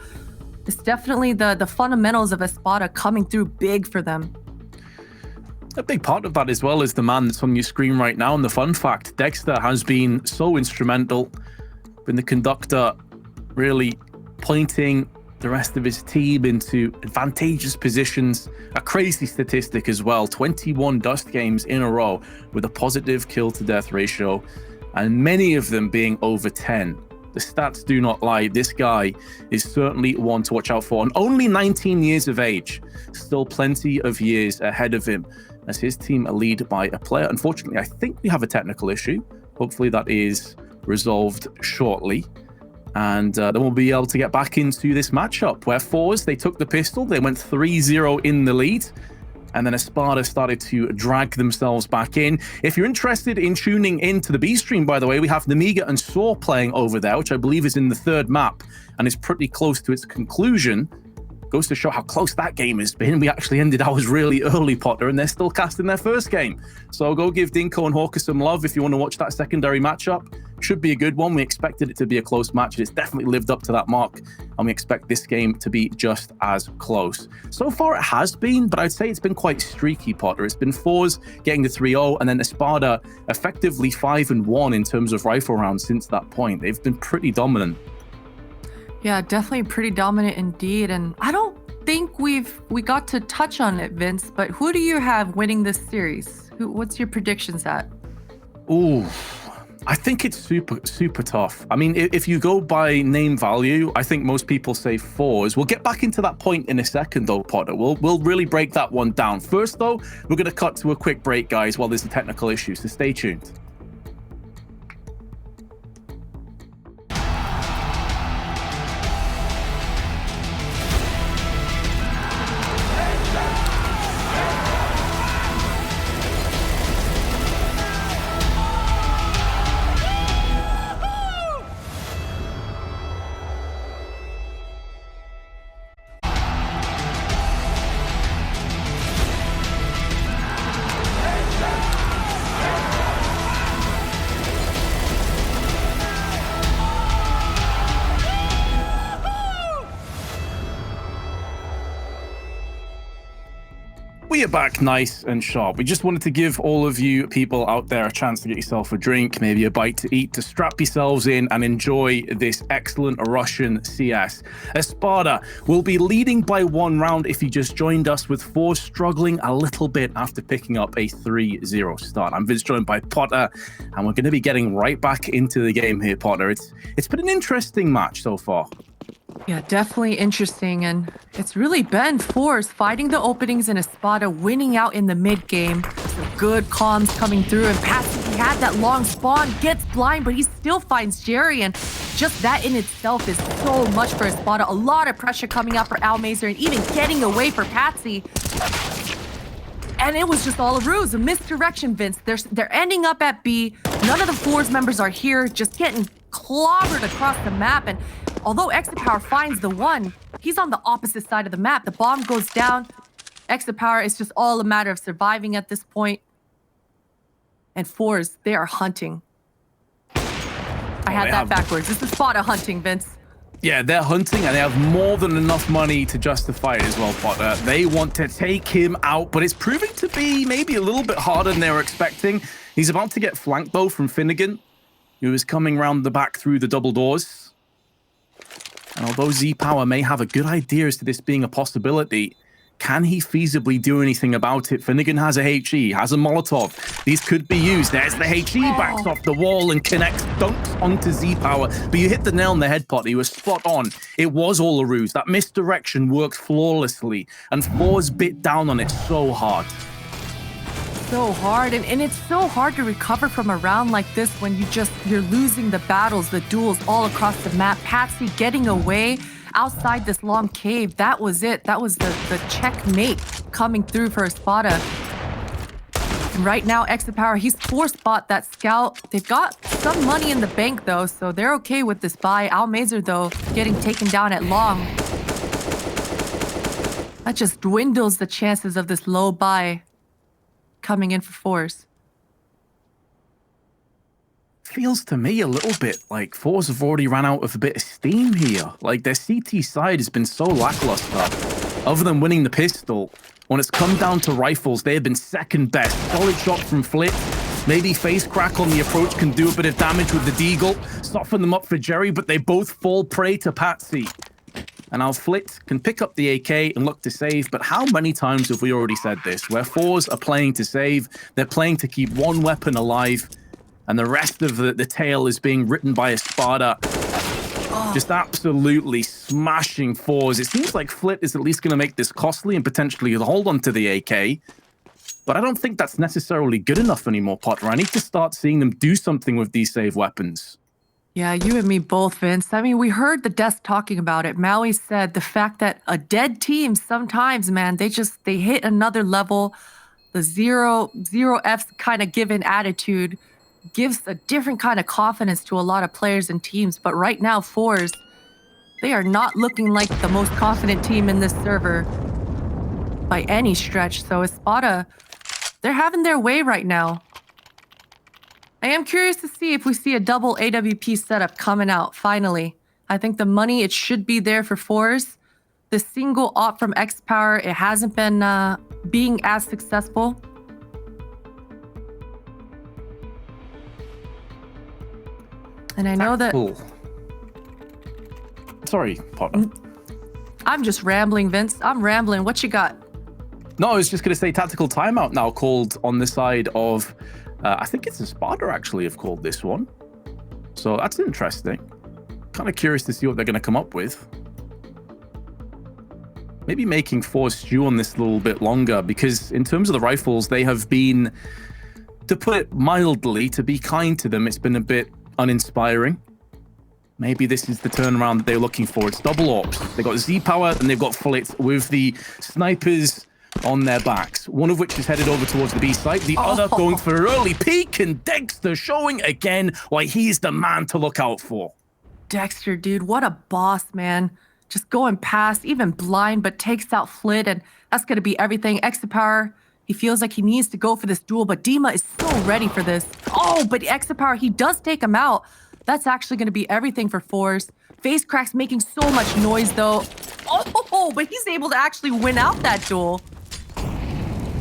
it's definitely the fundamentals of Espada coming through big for them.
A big part of that as well is the man that's on your screen right now. And the fun fact, Dexter has been so instrumental, been the conductor, really pointing the rest of his team into advantageous positions. A crazy statistic as well, 21 dust games in a row with a positive kill to death ratio, and many of them being over 10. The stats do not lie. This guy is certainly one to watch out for, and only 19 years of age, still plenty of years ahead of him as his team are led by a player. Unfortunately, I think we have a technical issue. Hopefully that is resolved shortly. And then we'll be able to get back into this matchup where forZe, they took the pistol, they went 3-0 in the lead, and then Espada started to drag themselves back in. If you're interested in tuning into the B stream, by the way, we have Namiga and Saw playing over there, which I believe is in the 3rd map and is pretty close to its conclusion. Goes to show how close that game has been. We actually ended ours really early, Potter, and they're still casting their first game. So go give Dinko and Hawker some love if you want to watch that secondary matchup. Should be a good one. We expected it to be a close match, and it's definitely lived up to that mark, and we expect this game to be just as close. So far it has been, but I'd say it's been quite streaky, Potter. It's been forZe getting the 3-0, and then Espada effectively 5-1 in terms of rifle rounds since that point. They've been pretty dominant.
Yeah, definitely pretty dominant indeed. And I don't think we got to touch on it, Vince, but who do you have winning this series? What's your predictions at?
Ooh, I think it's super tough. I mean, if you go by name value, I think most people say forZe. We'll get back into that point in a second, though, Potter. We'll really break that one down. First, though, we're going to cut to a quick break, guys, while there's a technical issue, so stay tuned. we are back nice and sharp. We just wanted to give all of you people out there a chance to get yourself a drink, maybe a bite to eat, to strap yourselves in and enjoy this excellent Russian CS. Espada will be leading by 1 round if you just joined us, with forZe struggling a little bit after picking up a 3-0 start. I'm Vince, joined by Potter, and we're going to be getting right back into the game here, Potter. It's been an interesting match so far.
Yeah, definitely interesting, and it's really been forZe fighting the openings and Espada winning out in the mid game. Some good comms coming through, and Patsy, he had that long spawn, gets blind, but he still finds Jerry, and just that in itself is so much for Espada. A lot of pressure coming up for Almazer, and even getting away for Patsy. And it was just all a ruse, a misdirection, Vince. They're ending up at B. None of the forZe members are here, just getting clobbered across the map. And although Exapower finds the one, he's on the opposite side of the map. The bomb goes down. Exapower, it's just all a matter of surviving at this point. And forZe, they are hunting. I had that backwards. This is Espada hunting, Vince.
Yeah, they're hunting, and they have more than enough money to justify it as well, Potter. They want to take him out, but it's proving to be maybe a little bit harder than they were expecting. He's about to get flanked, though, from Finnegan, who is coming round the back through the double doors. And although Z-Power may have a good idea as to this being a possibility, can he feasibly do anything about it? Finnegan has a HE, has a Molotov. These could be used. There's the HE, backs off the wall and connects, dunks onto Z-Power. But you hit the nail on the head, Potter. He was spot on. It was all a ruse. That misdirection worked flawlessly, and forZe bit down on it so hard.
So hard, and it's so hard to recover from a round like this when you're losing the battles, the duels all across the map. Patsy getting away outside this long cave, that was it. That was the checkmate coming through for Espada. And right now, Exapower, he's forced bought that scout. They've got some money in the bank, though, so they're okay with this buy. Almazer, though, getting taken down at long. That just dwindles the chances of this low buy coming in for forZe.
Feels to me a little bit like forZe have already ran out of a bit of steam here. Like, their CT side has been so lackluster. Other than winning the pistol, when it's come down to rifles, they have been second best. Solid shot from Flit. Maybe face crack on the approach can do a bit of damage with the Deagle. Soften them up for Jerry, but they both fall prey to Patsy. And now Flit can pick up the AK and look to save, but how many times have we already said this? Where forZe are playing to save, they're playing to keep one weapon alive, and the rest of the tale is being written by Espada. Just absolutely smashing forZe. It seems like Flit is at least going to make this costly and potentially hold on to the AK. But I don't think that's necessarily good enough anymore, Potter. I need to start seeing them do something with these save weapons.
Yeah, you and me both, Vince. I mean, we heard the desk talking about it. Maui said the fact that a dead team sometimes, man, they hit another level. The zero F's kind of given attitude gives a different kind of confidence to a lot of players and teams. But right now, forZe, they are not looking like the most confident team in this server by any stretch. So Espada, they're having their way right now. I am curious to see if we see a double AWP setup coming out, finally. I think the money, it should be there for forZe. The single op from Exapower, it hasn't been being as successful. And I know that...
Sorry, Potter.
I'm just rambling, Vince. I'm rambling. What you got?
No, I was just going to say tactical timeout now called on the side of... I think it's Espada actually have called this one. So that's interesting. Kind of curious to see what they're going to come up with. Maybe making forZe stew on this a little bit longer, because in terms of the rifles, they have been, to put it mildly, to be kind to them, it's been a bit uninspiring. Maybe this is the turnaround that they're looking for. It's double ops. They've got Z-Power and they've got Flit with the snipers on their backs, one of which is headed over towards the B site, the other going for an early peek, and Dexter showing again why he's the man to look out for.
Dexter, dude, what a boss, man. Just going past, even blind, but takes out Flit, and that's going to be everything. Exapower, he feels like he needs to go for this duel, but Dima is so ready for this. Oh, but Exapower, he does take him out. That's actually going to be everything for forZe. Face Crack's making so much noise, though. Oh, but he's able to actually win out that duel.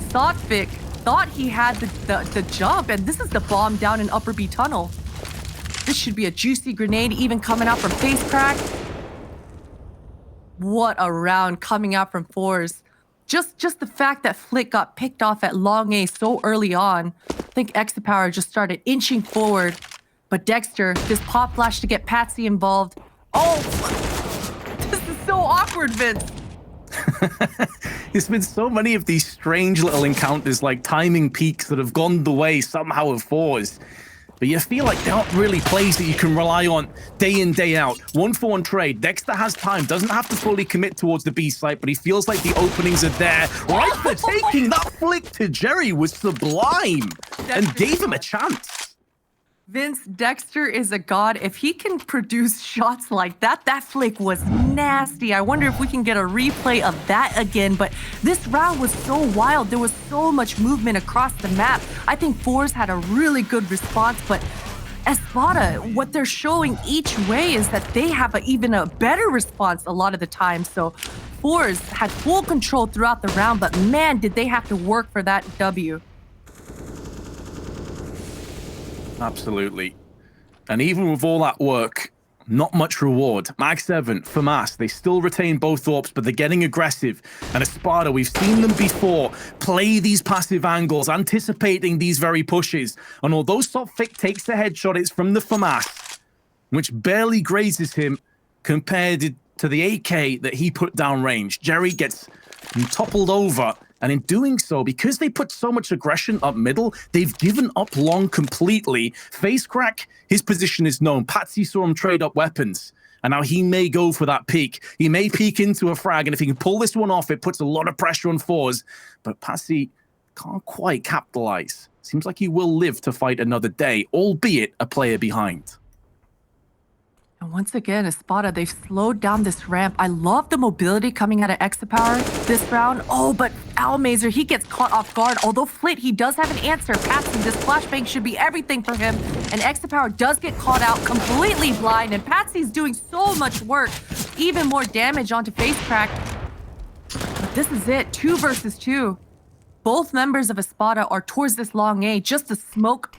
Sotfik thought he had the jump, and this is the bomb down in Upper B tunnel. This should be a juicy grenade even coming out from FaceCrack. What a round coming out from forZe. Just the fact that Flick got picked off at long A so early on. I think Exapower just started inching forward. But Dexter, this pop flash to get Patsy involved. Oh, this is so awkward, Vince.
There's been so many of these strange little encounters, like timing peaks that have gone the way somehow of forZe. But you feel like they aren't really plays that you can rely on day in, day out. 1-for-1 trade. Dexter has time, doesn't have to fully commit towards the B site, but he feels like the openings are there. Right for taking that flick to Jerry was sublime and gave him a chance.
Vince, Dexter is a god. If he can produce shots like that, that flick was nasty. I wonder if we can get a replay of that again. But this round was so wild. There was so much movement across the map. I think forZe had a really good response, but Espada, what they're showing each way is that they have even a better response a lot of the time. So forZe had full control throughout the round, but man, did they have to work for that W.
Absolutely. And even with all that work, not much reward. Mag 7, FAMAS, they still retain both AWPs, but they're getting aggressive. And Espada, we've seen them before play these passive angles, anticipating these very pushes. And although Sotfik takes the headshot, it's from the FAMAS, which barely grazes him compared to the AK that he put down range. Jerry gets toppled over. And in doing so, because they put so much aggression up middle, they've given up long completely. FaceCrack, his position is known. Patsy saw him trade up weapons. And now he may go for that peek. He may peek into a frag. And if he can pull this one off, it puts a lot of pressure on forZe. But Patsy can't quite capitalize. Seems like he will live to fight another day, albeit a player behind.
And once again, Espada, they've slowed down this ramp. I love the mobility coming out of Exapower this round. Oh, but Almazer, he gets caught off guard. Although Flit, he does have an answer. Patsy, this flashbang should be everything for him. And Exapower does get caught out completely blind. And Patsy's doing so much work. Even more damage onto FaceCrack. But this is it, 2 versus 2. Both members of Espada are towards this long A. Just the smoke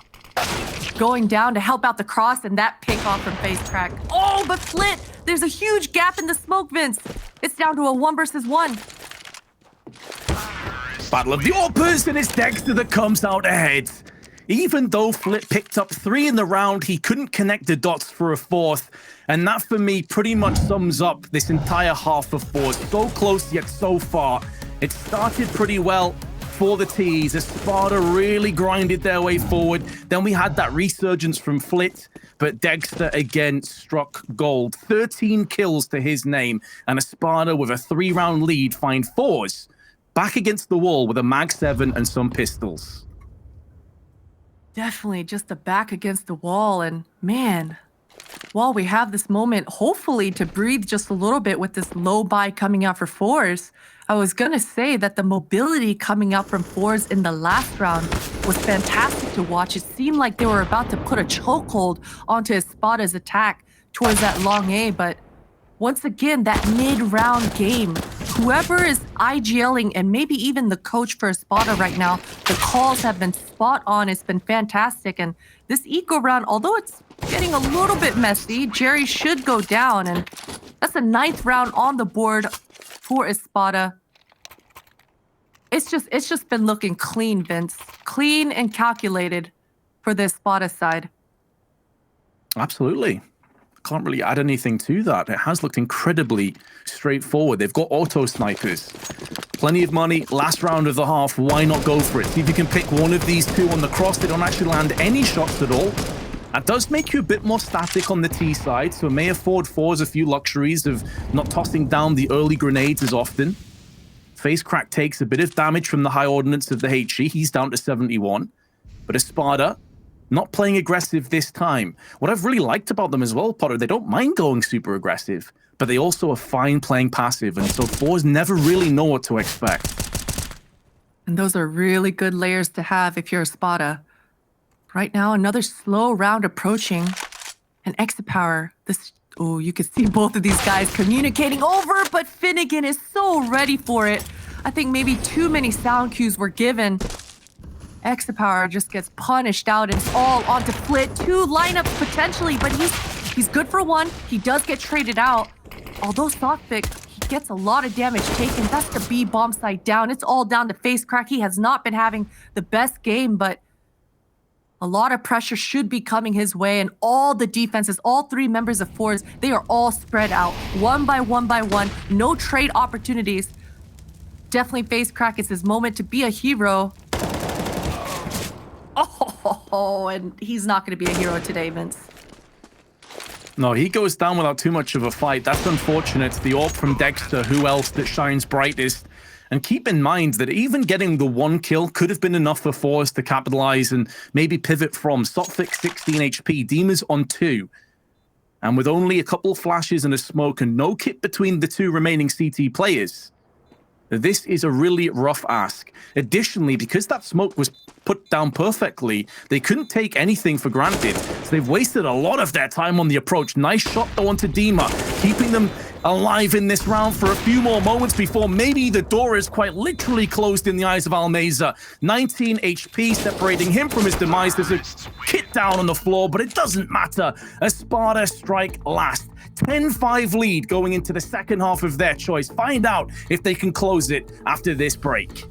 going down to help out the cross, and that pick off from FaceCrack. Oh, but Flit, there's a huge gap in the smoke, Vince. It's down to a 1 versus 1.
Battle of the AWPers, and it's Dexter that comes out ahead. Even though Flit picked up 3 in the round, he couldn't connect the dots for a 4th. And that, for me, pretty much sums up this entire half of forZe. So close, yet so far. It started pretty well for the T's. Espada really grinded their way forward. Then we had that resurgence from Flit, but Dexter again struck gold. 13 kills to his name, and Espada with a 3-round lead find forZe back against the wall with a Mag 7 and some pistols.
Definitely just a back against the wall, and man, while we have this moment, hopefully to breathe just a little bit with this low buy coming out for forZe, I was going to say that the mobility coming out from forZe in the last round was fantastic to watch. It seemed like they were about to put a chokehold onto Espada's attack towards that long A, but once again, that mid-round game, whoever is IGLing and maybe even the coach for Espada right now, the calls have been spot on. It's been fantastic. And this eco round, although it's getting a little bit messy, Jerry should go down. And that's the 9th round on the board for Espada. It's just been looking clean, Vince. Clean and calculated for the Espada side.
Absolutely. Can't really add anything to that. It has looked incredibly straightforward. They've got auto snipers. Plenty of money. Last round of the half. Why not go for it? See if you can pick one of these 2 on the cross. They don't actually land any shots at all. That does make you a bit more static on the T side, so it may afford forZe a few luxuries of not tossing down the early grenades as often. FaceCrack takes a bit of damage from the high ordnance of the HE. He's down to 71. But Espada, not playing aggressive this time. What I've really liked about them as well, Potter, they don't mind going super aggressive, but they also are fine playing passive, and so forZe never really know what to expect.
And those are really good layers to have if you're Espada. Right now, another slow round approaching. And Exapower, you can see both of these guys communicating over, but Finnegan is so ready for it. I think maybe too many sound cues were given. Exapower just gets punished out, and it's all onto Flit. 2 lineups potentially, but he's good for 1. He does get traded out. Although Softpick, he gets a lot of damage taken. That's the B bomb site down. It's all down to Face Crack. He has not been having the best game, but a lot of pressure should be coming his way, and all the defenses, all 3 members of forZe, they are all spread out, one by one. No trade opportunities. Definitely Face Crack is his moment to be a hero. Oh, and he's not going to be a hero today, Vince.
No, he goes down without too much of a fight. That's unfortunate. The AWP from Dexter, who else that shines brightest? And keep in mind that even getting the 1 kill could have been enough for forZe to capitalize and maybe pivot from Sotfik 16 HP, Demas on 2. And with only a couple flashes and a smoke and no kit between the 2 remaining CT players, this is a really rough ask. Additionally, because that smoke was put down perfectly, they couldn't take anything for granted. So they've wasted a lot of their time on the approach. Nice shot though onto Dima, keeping them alive in this round for a few more moments before maybe the door is quite literally closed in the eyes of Almeza. 19 HP separating him from his demise. There's a kit down on the floor, but it doesn't matter. Espada strike last. 10-5 lead going into the second half of their choice. Find out if they can close it after this break.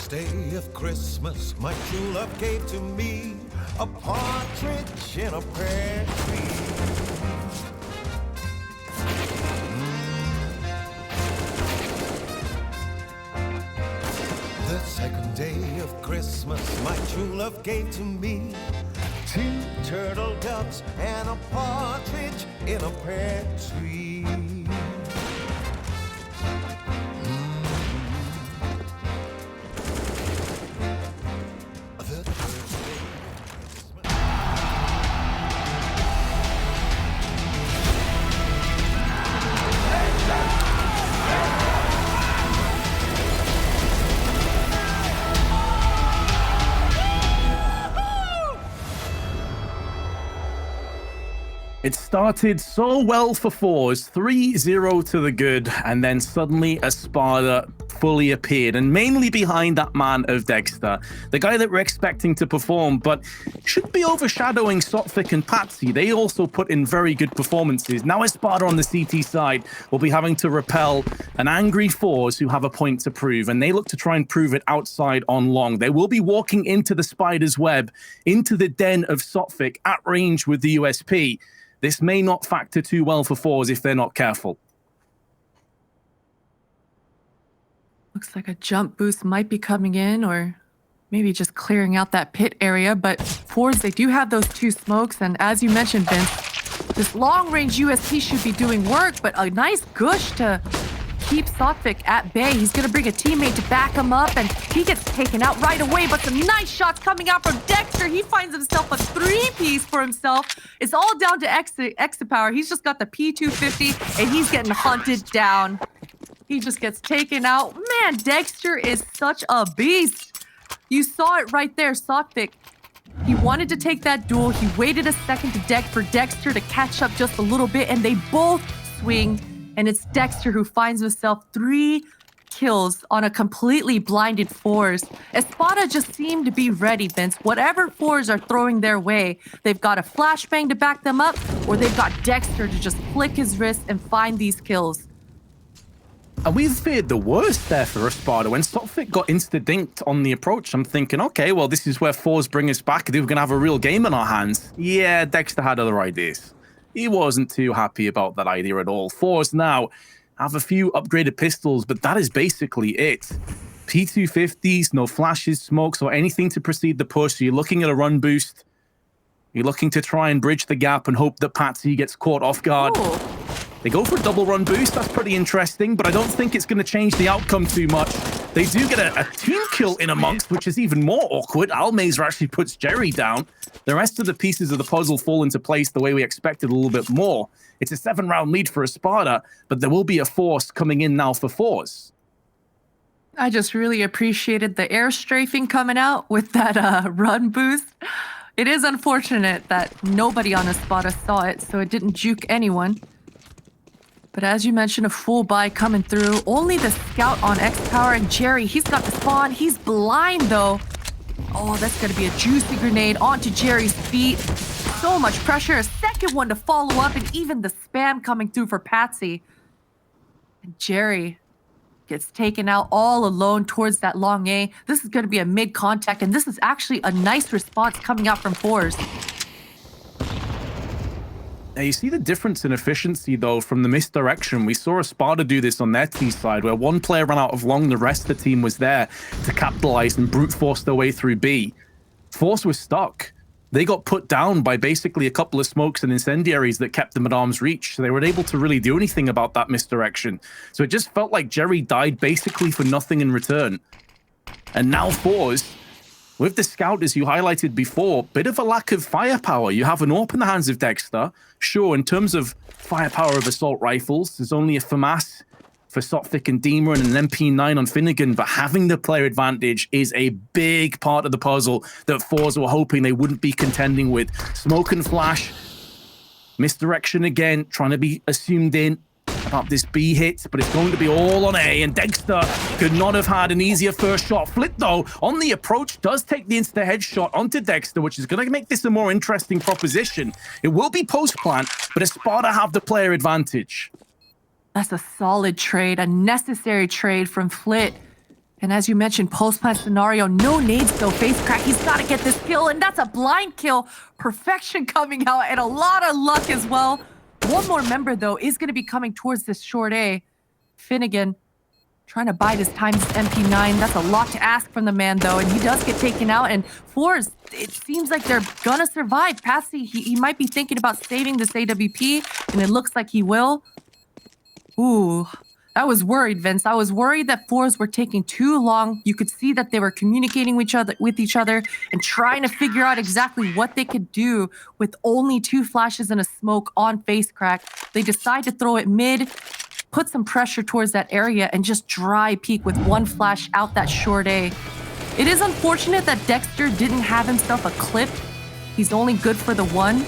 Day of Christmas, my true love gave to me a partridge in a pear tree. The second day of Christmas, my true love gave to me 2 turtle doves and a partridge in a pear tree.
It started so well for forZe, 3-0 to the good, and then suddenly Espada fully appeared, and mainly behind that man of Dexter, the guy that we're expecting to perform, but shouldn't be overshadowing soThic and patzE. They also put in very good performances. Now Espada on the CT side will be having to repel an angry forZe who have a point to prove, and they look to try and prove it outside on long. They will be walking into the spider's web, into the den of soThic at range with the USP. This may not factor too well for forZe if they're not careful.
Looks like a jump boost might be coming in, or maybe just clearing out that pit area. But forZe, they do have those 2 smokes, and as you mentioned, Vince, this long-range USP should be doing work, but a nice gush to keep soThic at bay. He's going to bring a teammate to back him up, and he gets taken out right away, but some nice shots coming out from Dexter. He finds himself a 3-piece for himself. It's all down to exit power. He's just got the P250, and he's getting hunted down. He just gets taken out. Man, Dexter is such a beast. You saw it right there, soThic. He wanted to take that duel. He waited a second for Dexter to catch up just a little bit, and they both swing. And it's Dexter who finds himself 3 kills on a completely blinded forZe. Espada just seemed to be ready, Vince. Whatever forZe are throwing their way, they've got a flashbang to back them up, or they've got Dexter to just flick his wrist and find these kills.
And we feared the worst there for Espada. When soThic got insta-dinked on the approach, I'm thinking, okay, well, this is where forZe bring us back. They were going to have a real game in our hands. Yeah, Dexter had other ideas. He wasn't too happy about that idea at all. forZe now have a few upgraded pistols, but that is basically it. P250s, no flashes, smokes, or anything to precede the push. So you're looking at a run boost. You're looking to try and bridge the gap and hope that patzE gets caught off guard.
Ooh.
They go for a double run boost. That's pretty interesting, but I don't think it's going to change the outcome too much. They do get a team kill in amongst, which is even more awkward. Almazer actually puts Jerry down. The rest of the pieces of the puzzle fall into place the way we expected a little bit more. It's a 7-round lead for Espada, but there will be a force coming in now for forZe.
I just really appreciated the air strafing coming out with that run boost. It is unfortunate that nobody on Espada saw it, so it didn't juke anyone. But as you mentioned, a full buy coming through. Only the scout on X-Power, and Jerry, he's got the spawn. He's blind, though. Oh, that's going to be a juicy grenade onto Jerry's feet. So much pressure. A second one to follow up, and even the spam coming through for patzE. And Jerry gets taken out all alone towards that long A. This is going to be a mid-contact, and this is actually a nice response coming out from forZe.
Now, you see the difference in efficiency, though, from the misdirection. We saw Espada do this on their T side, where one player ran out of long, the rest of the team was there to capitalize and brute force their way through B. forZe was stuck. They got put down by basically a couple of smokes and incendiaries that kept them at arm's reach. So they weren't able to really do anything about that misdirection. So it just felt like Jerry died basically for nothing in return. And now forZe, with the scout, as you highlighted before, bit of a lack of firepower. You have an AWP in the hands of Dexter. Sure, in terms of firepower of assault rifles, there's only a FAMAS for soThic and Deemer and an MP9 on Finnegan, but having the player advantage is a big part of the puzzle that forZe were hoping they wouldn't be contending with. Smoke and flash, misdirection again, trying to be assumed in about this B hit, but it's going to be all on A, and Dexter could not have had an easier first shot. Flit, though, on the approach, does take the insta headshot onto Dexter, which is going to make this a more interesting proposition. It will be post-plant, but Espada have the player advantage.
That's a solid trade, a necessary trade from Flit. And as you mentioned, post-plant scenario, no nades though, face crack. He's got to get this kill, and that's a blind kill. Perfection coming out, and a lot of luck as well. One more member, though, is going to be coming towards this short A. Finnegan trying to bide his time with MP9. That's a lot to ask from the man, though, and he does get taken out. And forZe, it seems like they're going to survive. patzE, he might be thinking about saving this AWP, and it looks like he will. Ooh, I was worried, Vince. I was worried that forZe were taking too long. You could see that they were communicating with each other and trying to figure out exactly what they could do with only 2 flashes and a smoke on face crack. They decide to throw it mid, put some pressure towards that area, and just dry peek with 1 flash out that short A. It is unfortunate that Dexter didn't have himself a clip. He's only good for the 1.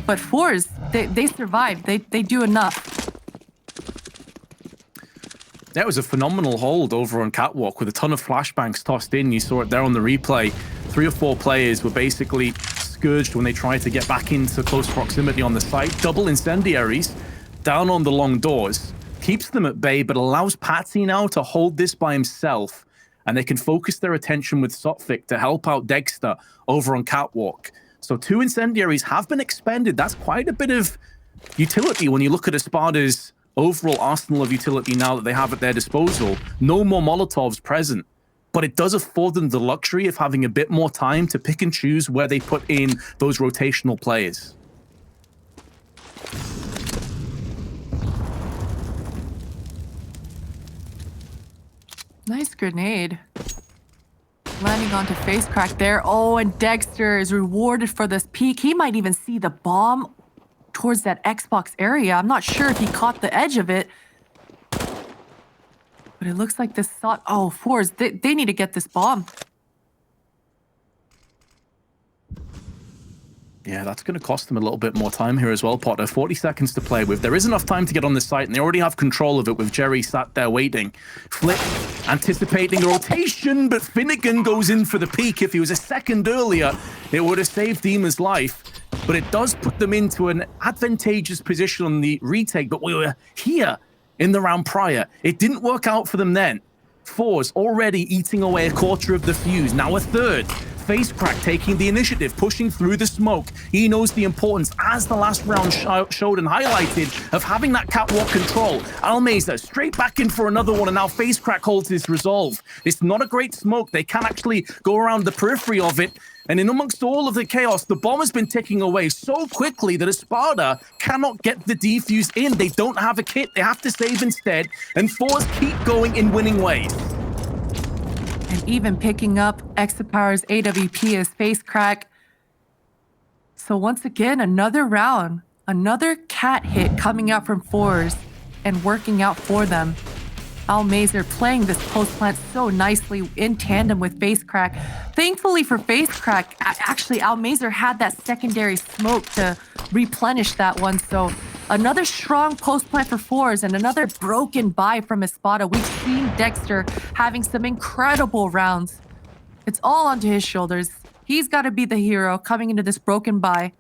But forZe, they survived. They do enough.
That was a phenomenal hold over on Catwalk with a ton of flashbangs tossed in. You saw it there on the replay. 3 or 4 players were basically scourged when they tried to get back into close proximity on the site. Double incendiaries down on the long doors. Keeps them at bay, but allows Patsy now to hold this by himself. And they can focus their attention with Sotfik to help out Dexter over on Catwalk. So 2 incendiaries have been expended. That's quite a bit of utility when you look at Espada's overall arsenal of utility now that they have at their disposal. No more Molotovs present, but it does afford them the luxury of having a bit more time to pick and choose where they put in those rotational players.
Nice grenade. Landing onto face crack there. Oh, and Dexter is rewarded for this peek. He might even see the bomb towards that Xbox area. I'm not sure if he caught the edge of it. But it looks like this thought. Oh, forZe, they need to get this bomb.
Yeah, that's going to cost them a little bit more time here as well, Potter. 40 seconds to play with. There is enough time to get on the site, and they already have control of it with Jerry sat there waiting. Flip, anticipating a rotation, but Finnegan goes in for the peak. If he was a second earlier, it would have saved Dima's life. But it does put them into an advantageous position on the retake, but we were here in the round prior. It didn't work out for them then. forZe already eating away a quarter of the fuse, now a third. Face crack taking the initiative, pushing through the smoke. He knows the importance, as the last round showed and highlighted, of having that catwalk control. Almeza straight back in for another one, and now face crack holds his resolve. It's not a great smoke. They can actually go around the periphery of it. And in amongst all of the chaos, the bomb has been ticking away so quickly that Espada cannot get the defuse in. They don't have a kit. They have to save instead. And forZe keep going in winning ways.
And even picking up Exapower's AWP as face crack. So once again, another round, another cat hit coming out from forZe and working out for them. Almazer playing this post plant so nicely in tandem with face crack. Thankfully for face crack, actually Almazer had that secondary smoke to replenish that one. So another strong post plant for forZe and another broken buy from Espada. We've seen Dexter having some incredible rounds. It's all onto his shoulders. He's got to be the hero coming into this broken buy.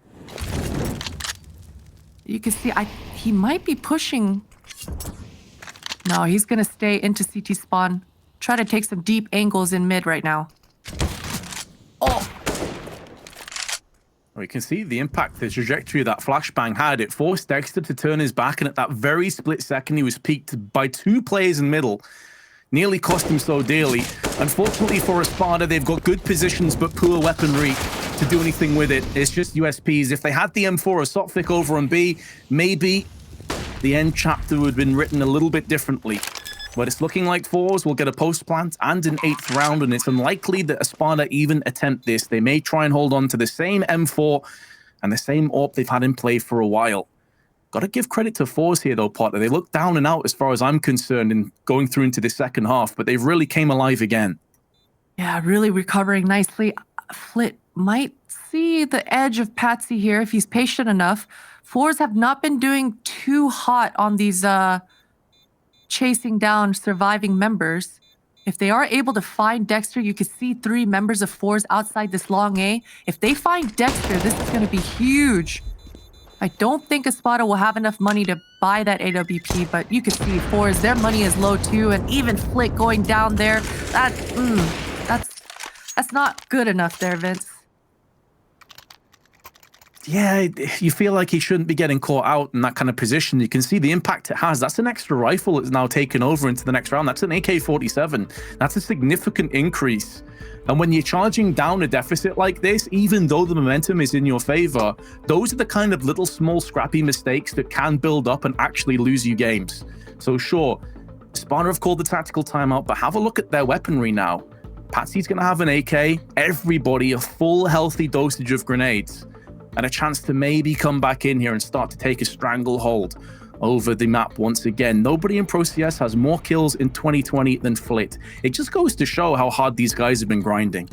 You can see he might be pushing. No, he's going to stay into CT spawn. Try to take some deep angles in mid right now. Oh!
Well, you can see the impact, the trajectory of that flashbang had. It forced Dexter to turn his back, and at that very split second, he was peaked by 2 players in middle. Nearly cost him so dearly. Unfortunately for Espada, they've got good positions, but poor weaponry to do anything with it. It's just USPs. If they had the M4 or Sotfik over on B, maybe the end chapter would have been written a little bit differently. But it's looking like forZe will get a post plant and an 8th round, and it's unlikely that Espada even attempt this. They may try and hold on to the same M4 and the same AWP they've had in play for a while. Got to give credit to forZe here, though, Potter. They look down and out as far as I'm concerned in going through into the second half, but they've really came alive again.
Yeah, really recovering nicely. Flit might see the edge of Patsy here if he's patient enough. forZe have not been doing too hot on these chasing down surviving members. If they are able to find Dexter, you can see 3 members of forZe outside this long A. If they find Dexter, this is going to be huge. I don't think Espada will have enough money to buy that AWP, but you can see forZe, their money is low too, and even Flick going down there, that's not good enough there, Vince.
Yeah, you feel like he shouldn't be getting caught out in that kind of position. You can see the impact it has. That's an extra rifle that's now taken over into the next round. That's an AK-47. That's a significant increase. And when you're charging down a deficit like this, even though the momentum is in your favor, those are the kind of little small scrappy mistakes that can build up and actually lose you games. So sure, Espada have called the tactical timeout, but have a look at their weaponry now. Patsy's going to have an AK, everybody a full healthy dosage of grenades, and a chance to maybe come back in here and start to take a stranglehold over the map once again. Nobody in Pro CS has more kills in 2020 than Flit. It just goes to show how hard these guys have been grinding.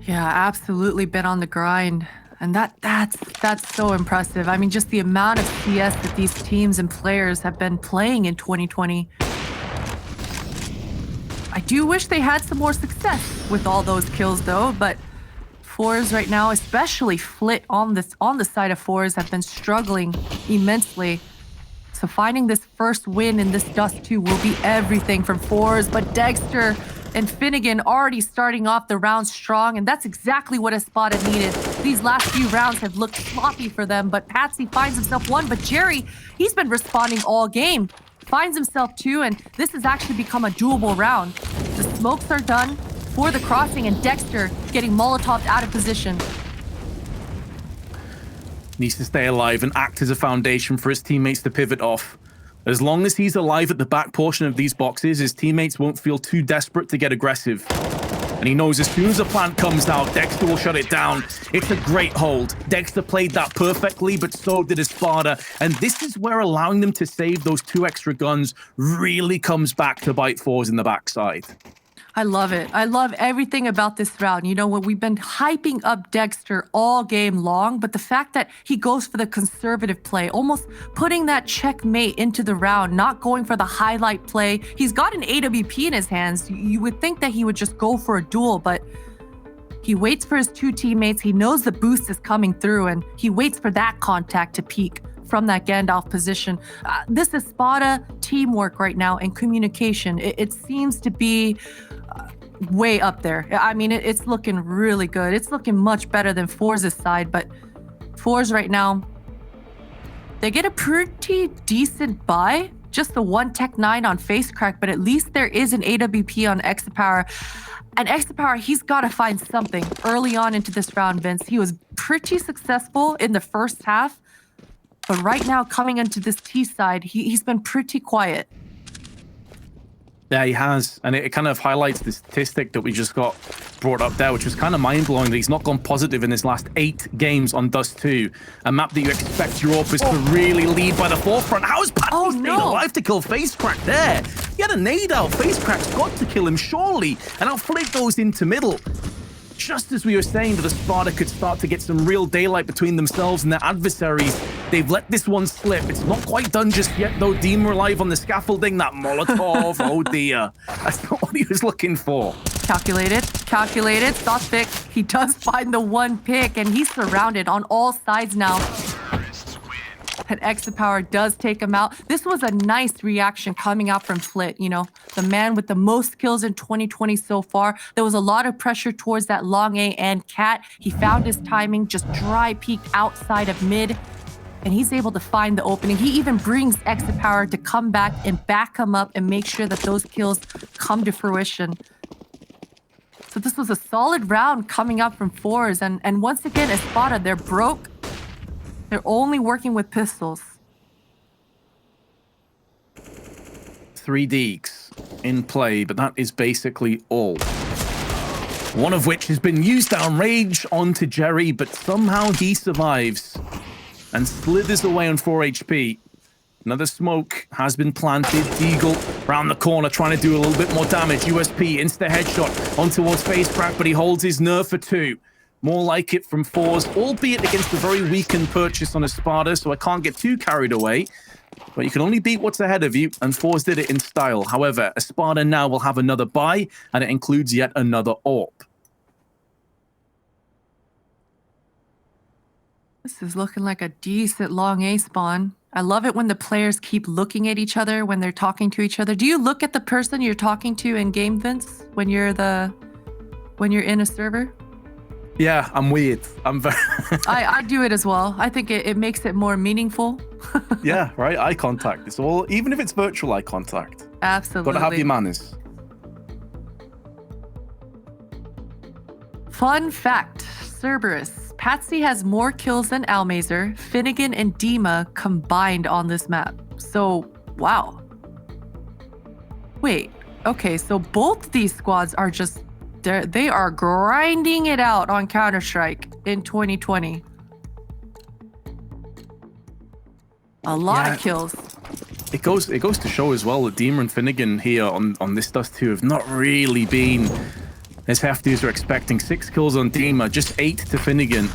Yeah, absolutely been on the grind. And that's so impressive. I mean, just the amount of CS that these teams and players have been playing in 2020. I do wish they had some more success with all those kills, though. But forZe right now, especially Flit on the side of forZe, have been struggling immensely. So finding this first win in this Dust 2 will be everything from forZe. But Dexter and Finnegan already starting off the round strong, and that's exactly what Espada needed. These last few rounds have looked sloppy for them, but Patsy finds himself one. But Jerry, he's been responding all game. Finds himself two, and this has actually become a doable round. The smokes are done for the crossing, and Dexter getting Molotovs out of position.
Needs to stay alive and act as a foundation for his teammates to pivot off. As long as he's alive at the back portion of these boxes, his teammates won't feel too desperate to get aggressive. And he knows as soon as a plant comes out, Dexter will shut it down. It's a great hold. Dexter played that perfectly, but so did Espada. And this is where allowing them to save those 2 extra guns really comes back to bite forZe in the backside.
I love it. I love everything about this round. You know what? We've been hyping up Dexter all game long, but the fact that he goes for the conservative play, almost putting that checkmate into the round, not going for the highlight play. He's got an AWP in his hands. You would think that he would just go for a duel, but he waits for his 2 teammates. He knows the boost is coming through, and he waits for that contact to peak from that Gandalf position. This Espada teamwork right now and communication, it seems to be way up there. I mean, it's looking really good. It's looking much better than forZe's side, but forZe right now, they get a pretty decent buy. Just the 1 Tech 9 on face crack, but at least there is an AWP on Exapower. And Exapower, he's got to find something early on into this round, Vince. He was pretty successful in the first half, but right now, coming into this T side, he's been pretty quiet.
Yeah, he has. And it kind of highlights the statistic that we just got brought up there, which was kind of mind-blowing that he's not gone positive in his last 8 games on Dust 2. A map that you expect your Opus to really lead by the forefront. How is Patsy staying alive to kill FaceCrack there? He had a nade out. FaceCrack's got to kill him, surely. And now Flick goes into middle. Just as we were saying that Espada could start to get some real daylight between themselves and their adversaries, they've let this one slip. It's not quite done just yet, though. Deem alive on the scaffolding. That Molotov, oh dear. That's not what he was looking for.
Calculated. Thought pick. He does find the 1 pick, and he's surrounded on all sides now. And Exapower does take him out. This was a nice reaction coming out from Flit, you know, the man with the most kills in 2020 so far. There was a lot of pressure towards that long A and Cat. He found his timing, just dry peek outside of mid, and he's able to find the opening. He even brings Exapower to come back and back him up and make sure that those kills come to fruition. So this was a solid round coming up from forZe, and once again, Espada, they're broke. They're only working with pistols.
3 deeks in play, but that is basically all. One of which has been used down rage onto Jerry, but somehow he survives and slithers away on 4 HP. Another smoke has been planted. Deagle round the corner trying to do a little bit more damage. USP insta headshot on towards FaceCrack, but he holds his nerve for 2. More like it from forZe, albeit against a very weakened purchase on Espada, so I can't get too carried away. But you can only beat what's ahead of you, and forZe did it in style. However, Espada now will have another buy, and it includes yet another AWP.
This is looking like a decent long A spawn. I love it when the players keep looking at each other when they're talking to each other. Do you look at the person you're talking to in game, Vince, when you're in a server?
Yeah, I'm weird. I'm very...
I do it as well. I think it makes it more meaningful.
Yeah, right? Eye contact. It's all, even if it's virtual eye contact.
Absolutely.
Gotta have your manners.
Fun fact, Cerberus. Patsy has more kills than Almazer, Finnegan, and Dima combined on this map. So, wow. Wait, okay, so both these squads are just... They are grinding it out on Counter-Strike in 2020. A lot of kills.
It goes to show as well that Dima and Finnegan here on this Dust 2 have not really been as hefty as we're expecting. 6 kills on Dima, just 8 to Finnegan.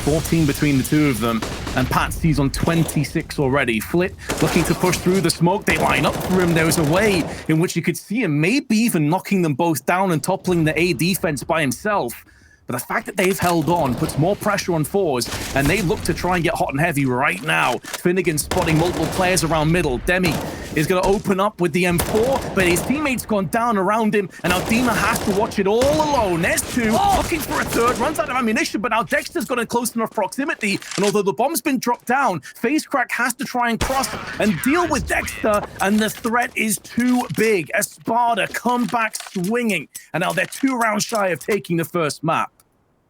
14 between the two of them, and Patsy's on 26 already. Flit looking to push through the smoke. They line up for him. There was a way in which you could see him maybe even knocking them both down and toppling the A defense by himself. But the fact that they've held on puts more pressure on forZe, and they look to try and get hot and heavy right now. Finnegan spotting multiple players around middle. Demi is going to open up with the M4, but his teammate's gone down around him, and now Dima has to watch it all alone. There's two, looking for a third, runs out of ammunition, but now Dexter's got in close enough proximity, and although the bomb's been dropped down, FaceCrack has to try and cross and deal with Dexter, and the threat is too big. Espada come back swinging, and now they're 2 rounds shy of taking the first map.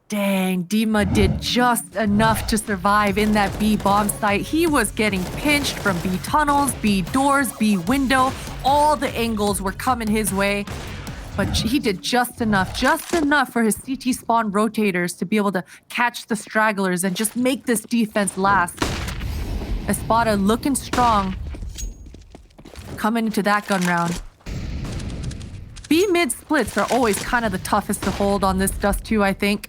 Dang, Dima did just enough to survive in that B bomb site. He was getting pinched from B tunnels, B doors, B window. All the angles were coming his way. But he did just enough for his CT spawn rotators to be able to catch the stragglers and just make this defense last. Espada looking strong coming into that gun round. B mid splits are always kind of the toughest to hold on this Dust 2, I think.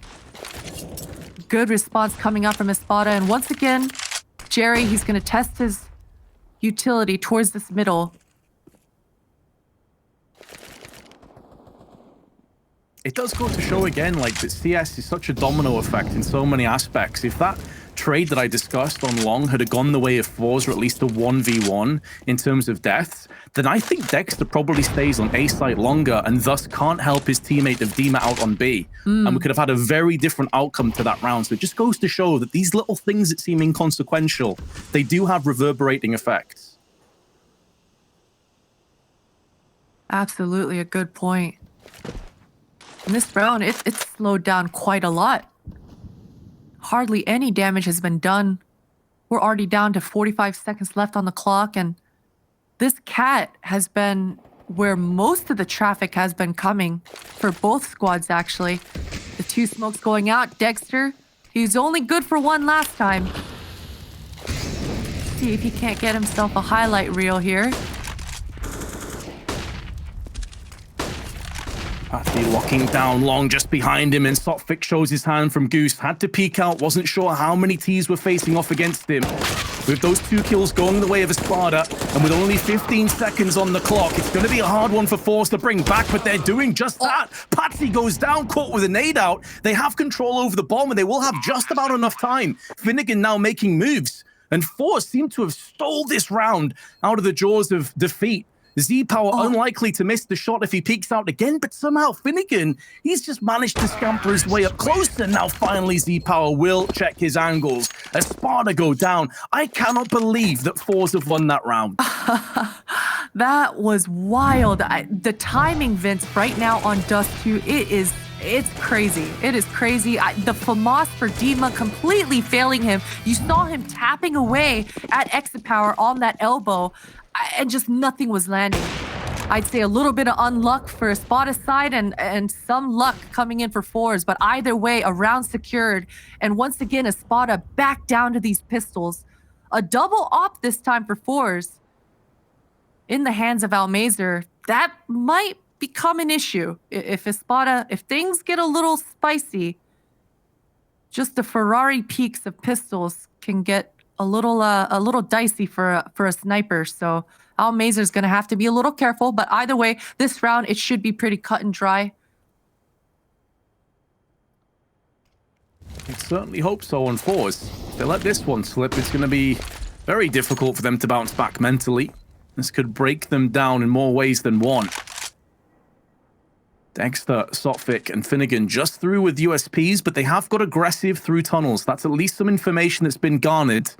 Good response coming up from Espada, and once again, Jerry, he's going to test his utility towards this middle.
It does go to show again, like, that CS is such a domino effect in so many aspects. If that trade that I discussed on Long had gone the way of forZe, or at least a 1v1 in terms of deaths, then I think Dexter probably stays on A site longer and thus can't help his teammate of Dima out on B. And we could have had a very different outcome to that round. So it just goes to show that these little things that seem inconsequential, they do have reverberating effects.
Absolutely a good point. In this round, it's slowed down quite a lot. Hardly any damage has been done. We're already down to 45 seconds left on the clock, and this cat has been where most of the traffic has been coming for both squads, actually. The 2 smokes going out. Dexter, he's only good for 1 last time. See if he can't get himself a highlight reel here.
Patsy locking down Long just behind him, and Sotfik shows his hand from Goose. Had to peek out, wasn't sure how many T's were facing off against him. With those 2 kills going the way of Espada, and with only 15 seconds on the clock, it's going to be a hard one for forZe to bring back, but they're doing just that. Patsy goes down, caught with a nade out. They have control over the bomb, and they will have just about enough time. Finnegan now making moves, and forZe seem to have stole this round out of the jaws of defeat. Z-Power unlikely to miss the shot if he peeks out again, but somehow Finnegan, he's just managed to scamper his way up close, and now finally Z-Power will check his angles. Espada go down. I cannot believe that forZe have won that round.
That was wild. The timing, Vince, right now on Dust 2, it's crazy. It is crazy. The FAMAS for Dima completely failing him. You saw him tapping away at Exit Power on that elbow, and just nothing was landing. I'd say a little bit of unluck for Espada's side and some luck coming in for forZe, but either way, a round secured. And once again, Espada back down to these pistols. A double op this time for forZe in the hands of Almazer. That might become an issue. If things get a little spicy, just the Ferrari peaks of pistols can get a little dicey for a sniper. So Almazer's going to have to be a little careful. But either way, this round, it should be pretty cut and dry.
I certainly hope so on forZe. If they let this one slip, it's going to be very difficult for them to bounce back mentally. This could break them down in more ways than one. Dexter, Sotfik, and Finnegan just through with USPs, but they have got aggressive through tunnels. That's at least some information that's been garnered.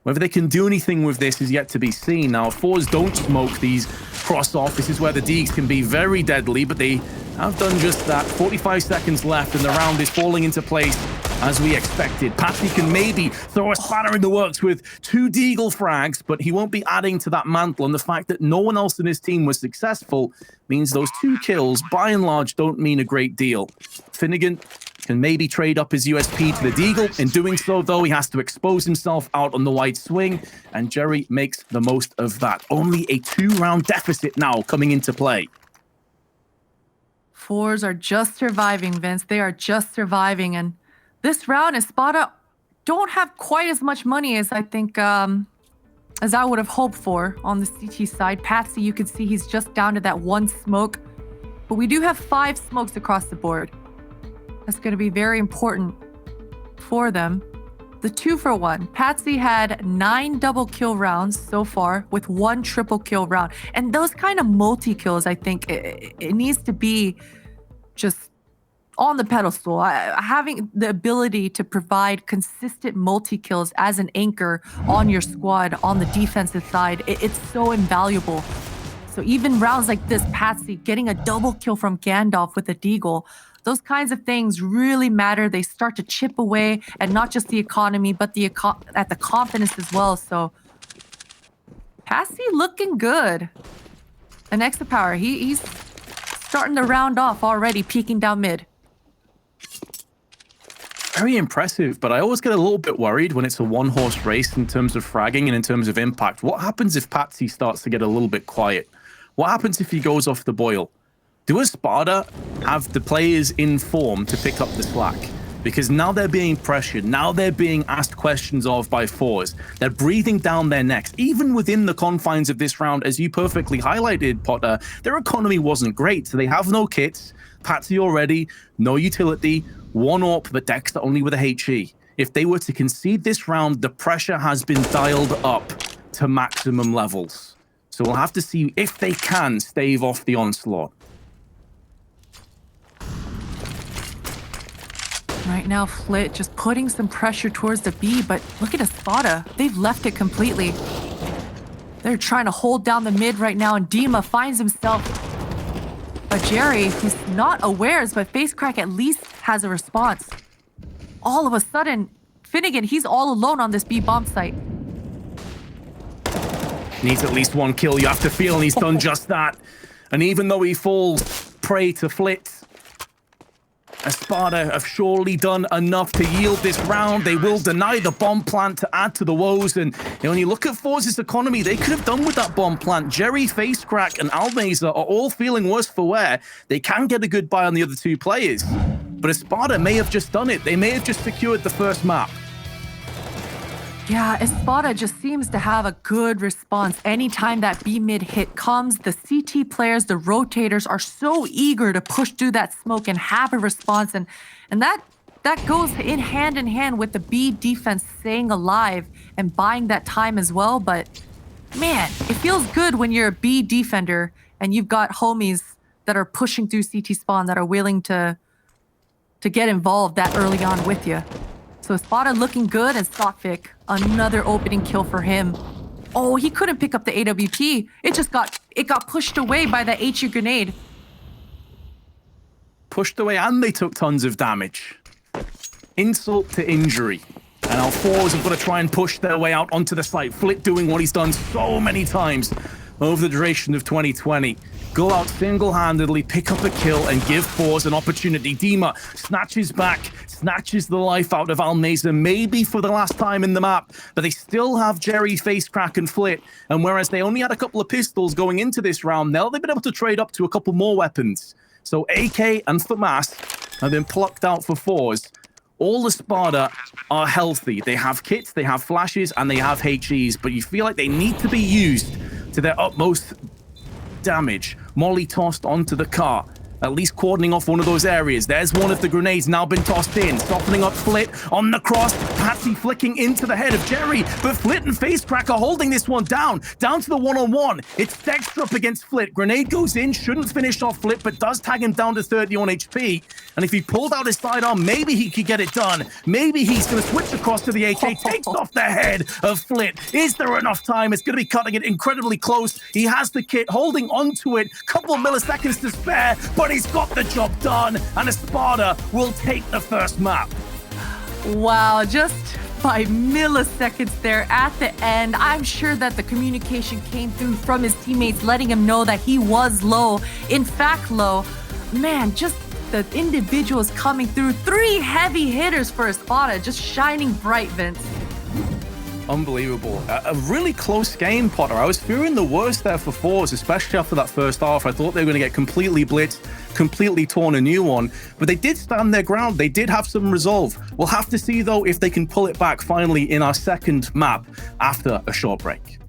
Whether they can do anything with this is yet to be seen. Now, if forZe don't smoke these cross-off, this is where the Deegs can be very deadly, but they have done just that. 45 seconds left, and the round is falling into place as we expected. Patsy can maybe throw a spanner in the works with 2 Deagle frags, but he won't be adding to that mantle, and the fact that no one else in his team was successful means those 2 kills, by and large, don't mean a great deal. Finnegan can maybe trade up his USP to the Deagle. In doing so, though, he has to expose himself out on the wide swing, and Jerry makes the most of that. Only a 2-round deficit now coming into play.
forZe are just surviving, Vince. They are just surviving, and this round, Espada don't have quite as much money as I think as I would have hoped for on the CT side. Patsy, you can see he's just down to that one smoke, but we do have 5 smokes across the board. That's going to be very important for them. The 2-for-1. Patsy had 9 double kill rounds so far with 1 triple kill round. And those kind of multi-kills, I think it needs to be just on the pedestal. Having the ability to provide consistent multi-kills as an anchor on your squad on the defensive side, it's so invaluable. So even rounds like this, Patsy getting a double kill from Gandalf with a deagle, those kinds of things really matter. They start to chip away at not just the economy, but at the confidence as well. So Patsy looking good. And Extra Power, he's starting to round off already, peeking down mid.
Very impressive, but I always get a little bit worried when it's a one-horse race in terms of fragging and in terms of impact. What happens if Patsy starts to get a little bit quiet? What happens if he goes off the boil? Do Espada have the players in form to pick up the slack? Because now they're being pressured. Now they're being asked questions of by forZe. They're breathing down their necks. Even within the confines of this round, as you perfectly highlighted, Potter, their economy wasn't great. So they have no kits. Patsy already, no utility, 1 AWP, but Dexter only with a HE. If they were to concede this round, the pressure has been dialed up to maximum levels. So we'll have to see if they can stave off the onslaught.
Right now, Flit just putting some pressure towards the B, but look at Espada. They've left it completely. They're trying to hold down the mid right now, and Dima finds himself a Jerry who's not awares, but FaceCrack at least has a response. All of a sudden, Finnegan, he's all alone on this B bomb site.
Needs at least 1 kill, you have to feel, and he's done just that. And even though he falls prey to Flit, Espada have surely done enough to yield this round. They will deny the bomb plant to add to the woes. And when you look at forZe's economy, they could have done with that bomb plant. Jerry, FaceCrack, and Almeza are all feeling worse for wear. They can get a good buy on the other 2 players. But Espada may have just done it. They may have just secured the first map.
Yeah, Espada just seems to have a good response. Anytime that B mid hit comes, the CT players, the rotators are so eager to push through that smoke and have a response. And that goes in hand with the B defense staying alive and buying that time as well. But man, it feels good when you're a B defender and you've got homies that are pushing through CT spawn that are willing to get involved that early on with you. So Espada looking good, and Stockvik, another opening kill for him. Oh, he couldn't pick up the AWP. It got pushed away by that HE grenade.
Pushed away, and they took tons of damage. Insult to injury. And now forZe have got to try and push their way out onto the site. Flit doing what he's done so many times over the duration of 2020. Go out single-handedly, pick up a kill, and give forZe an opportunity. Dima snatches back, snatches the life out of Almeza, maybe for the last time in the map, but they still have Jerry, FaceCrack, and Flit. And whereas they only had a couple of pistols going into this round, now they've been able to trade up to a couple more weapons. So AK and FAMAS have been plucked out for forZe. All the Espada are healthy. They have kits, they have flashes, and they have HEs, but you feel like they need to be used to their utmost damage. Molly tossed onto the car, at least cordoning off one of those areas. There's one of the grenades now been tossed in, softening up Flit on the cross. Patsy flicking into the head of Jerry, but Flit and FaceCrack are holding this one down to the one-on-one. It's Dexter up against Flit. Grenade goes in, shouldn't finish off Flit, but does tag him down to 31 HP. And if he pulled out his sidearm, maybe he could get it done. Maybe he's going to switch across to the AK, takes off the head of Flit. Is there enough time? It's going to be cutting it incredibly close. He has the kit, holding onto it. Couple of milliseconds to spare, but he's got the job done, and Espada will take the first map.
Wow, just by milliseconds there at the end. I'm sure that the communication came through from his teammates, letting him know that he was low. In fact, low. Man, just the individuals coming through. 3 heavy hitters for Espada, just shining bright, Vince.
Unbelievable. A really close game, Potter. I was fearing the worst there for forZe, especially after that first half. I thought they were going to get completely blitzed, completely torn a new one, but they did stand their ground. They did have some resolve. We'll have to see, though, if they can pull it back finally in our second map after a short break.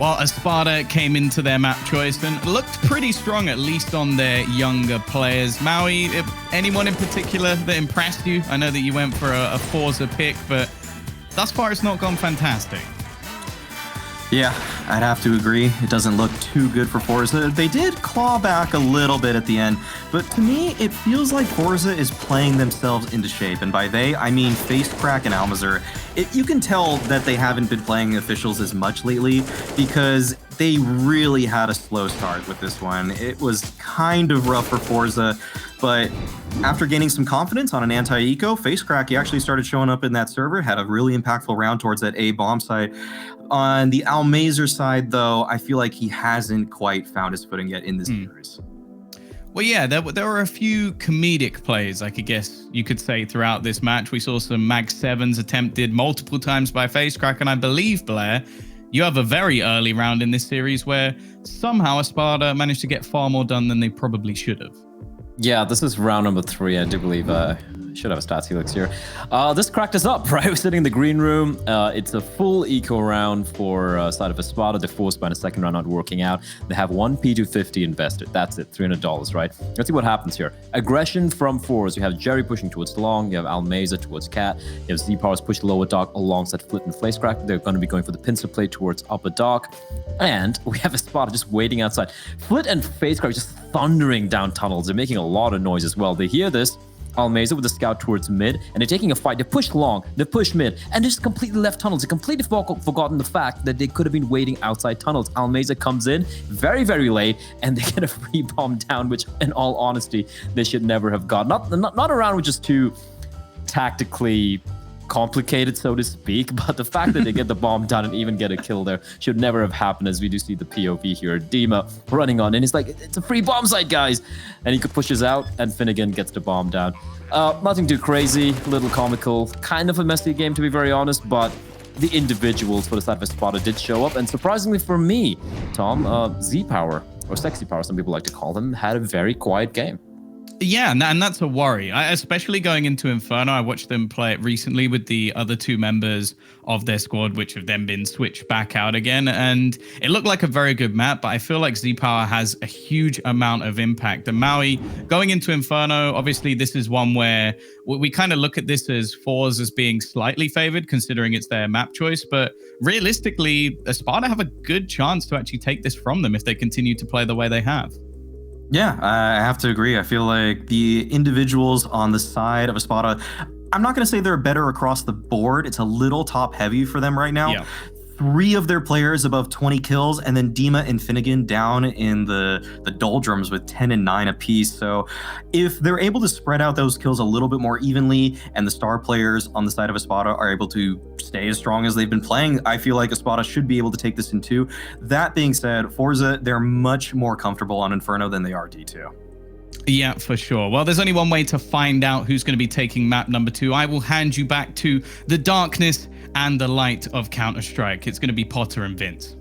Well, Espada came into their map choice and looked pretty strong, at least on their younger players. Maui, anyone in particular that impressed you? I know that you went for a forZe pick, but thus far it's not gone fantastic.
Yeah, I'd have to agree. It doesn't look too good for forZe. They did claw back a little bit at the end, but to me, it feels like forZe is playing themselves into shape. And by they, I mean FaceCrack and Almazur. You can tell that they haven't been playing officials as much lately because they really had a slow start with this one. It was kind of rough for forZe, but after gaining some confidence on an anti-eco, FaceCrack, he actually started showing up in that server, had a really impactful round towards that A bomb site. On the Almazur side, though, I feel like he hasn't quite found his footing yet in this series.
Well, yeah, there were a few comedic plays, I guess you could say, throughout this match. We saw some Mag 7s attempted multiple times by FaceCrack, and I believe, Blair, you have a very early round in this series where somehow Espada managed to get far more done than they probably should have.
Yeah, this is round number 3. I do believe should have a stats helix here. This cracked us up, right? We're sitting in the green room. It's a full eco round for side of Espada. They're forced by the second round not working out. They have one P250 invested. That's it, $300, right? Let's see what happens here. Aggression from forZe. You have Jerry pushing towards Long. You have Almazur towards Cat. You have Z-Powers push lower dock alongside Flit and FaceCrack. They're going to be going for the pincer play towards upper dock. And we have Espada just waiting outside. Flit and FaceCrack just thundering down tunnels. They're making a lot of noise as well. They hear this. Almazur with the scout towards mid, and they're taking a fight. They push long, they push mid, and they just completely left tunnels. They completely forgotten the fact that they could have been waiting outside tunnels. Almazur comes in very, very late, and they get a free bomb down, which, in all honesty, they should never have got. Not a round which is too tactically complicated, so to speak, but the fact that they get the bomb down and even get a kill there should never have happened, as we do see the POV here. Dima running on, and he's like, it's a free bomb site, guys, and he pushes out, and Finnegan gets the bomb down. Nothing too crazy, a little comical, kind of a messy game, to be very honest, but the individuals for the side of Espada did show up, and surprisingly for me, Tom, Z-Power, or Sexy Power, some people like to call him, had a very quiet game.
Yeah, and that's a worry, especially going into Inferno. I watched them play it recently with the other 2 members of their squad, which have then been switched back out again. And it looked like a very good map, but I feel like Z-Power has a huge amount of impact. And Maui, going into Inferno, obviously this is one where we kind of look at this as forZe as being slightly favored, considering it's their map choice. But realistically, Espada have a good chance to actually take this from them if they continue to play the way they have.
Yeah, I have to agree. I feel like the individuals on the side of Espada, I'm not going to say they're better across the board. It's a little top heavy for them right now. Yeah. 3 of their players above 20 kills, and then Dima and Finnegan down in the doldrums with 10 and 9 apiece. So if they're able to spread out those kills a little bit more evenly, and the star players on the side of Espada are able to stay as strong as they've been playing, I feel like Espada should be able to take this in 2. That being said, forZe, they're much more comfortable on Inferno than they are D2.
Yeah, for sure. Well, there's only one way to find out who's going to be taking map number 2. I will hand you back to the darkness and the light of Counter-Strike. It's going to be Potter and Vince.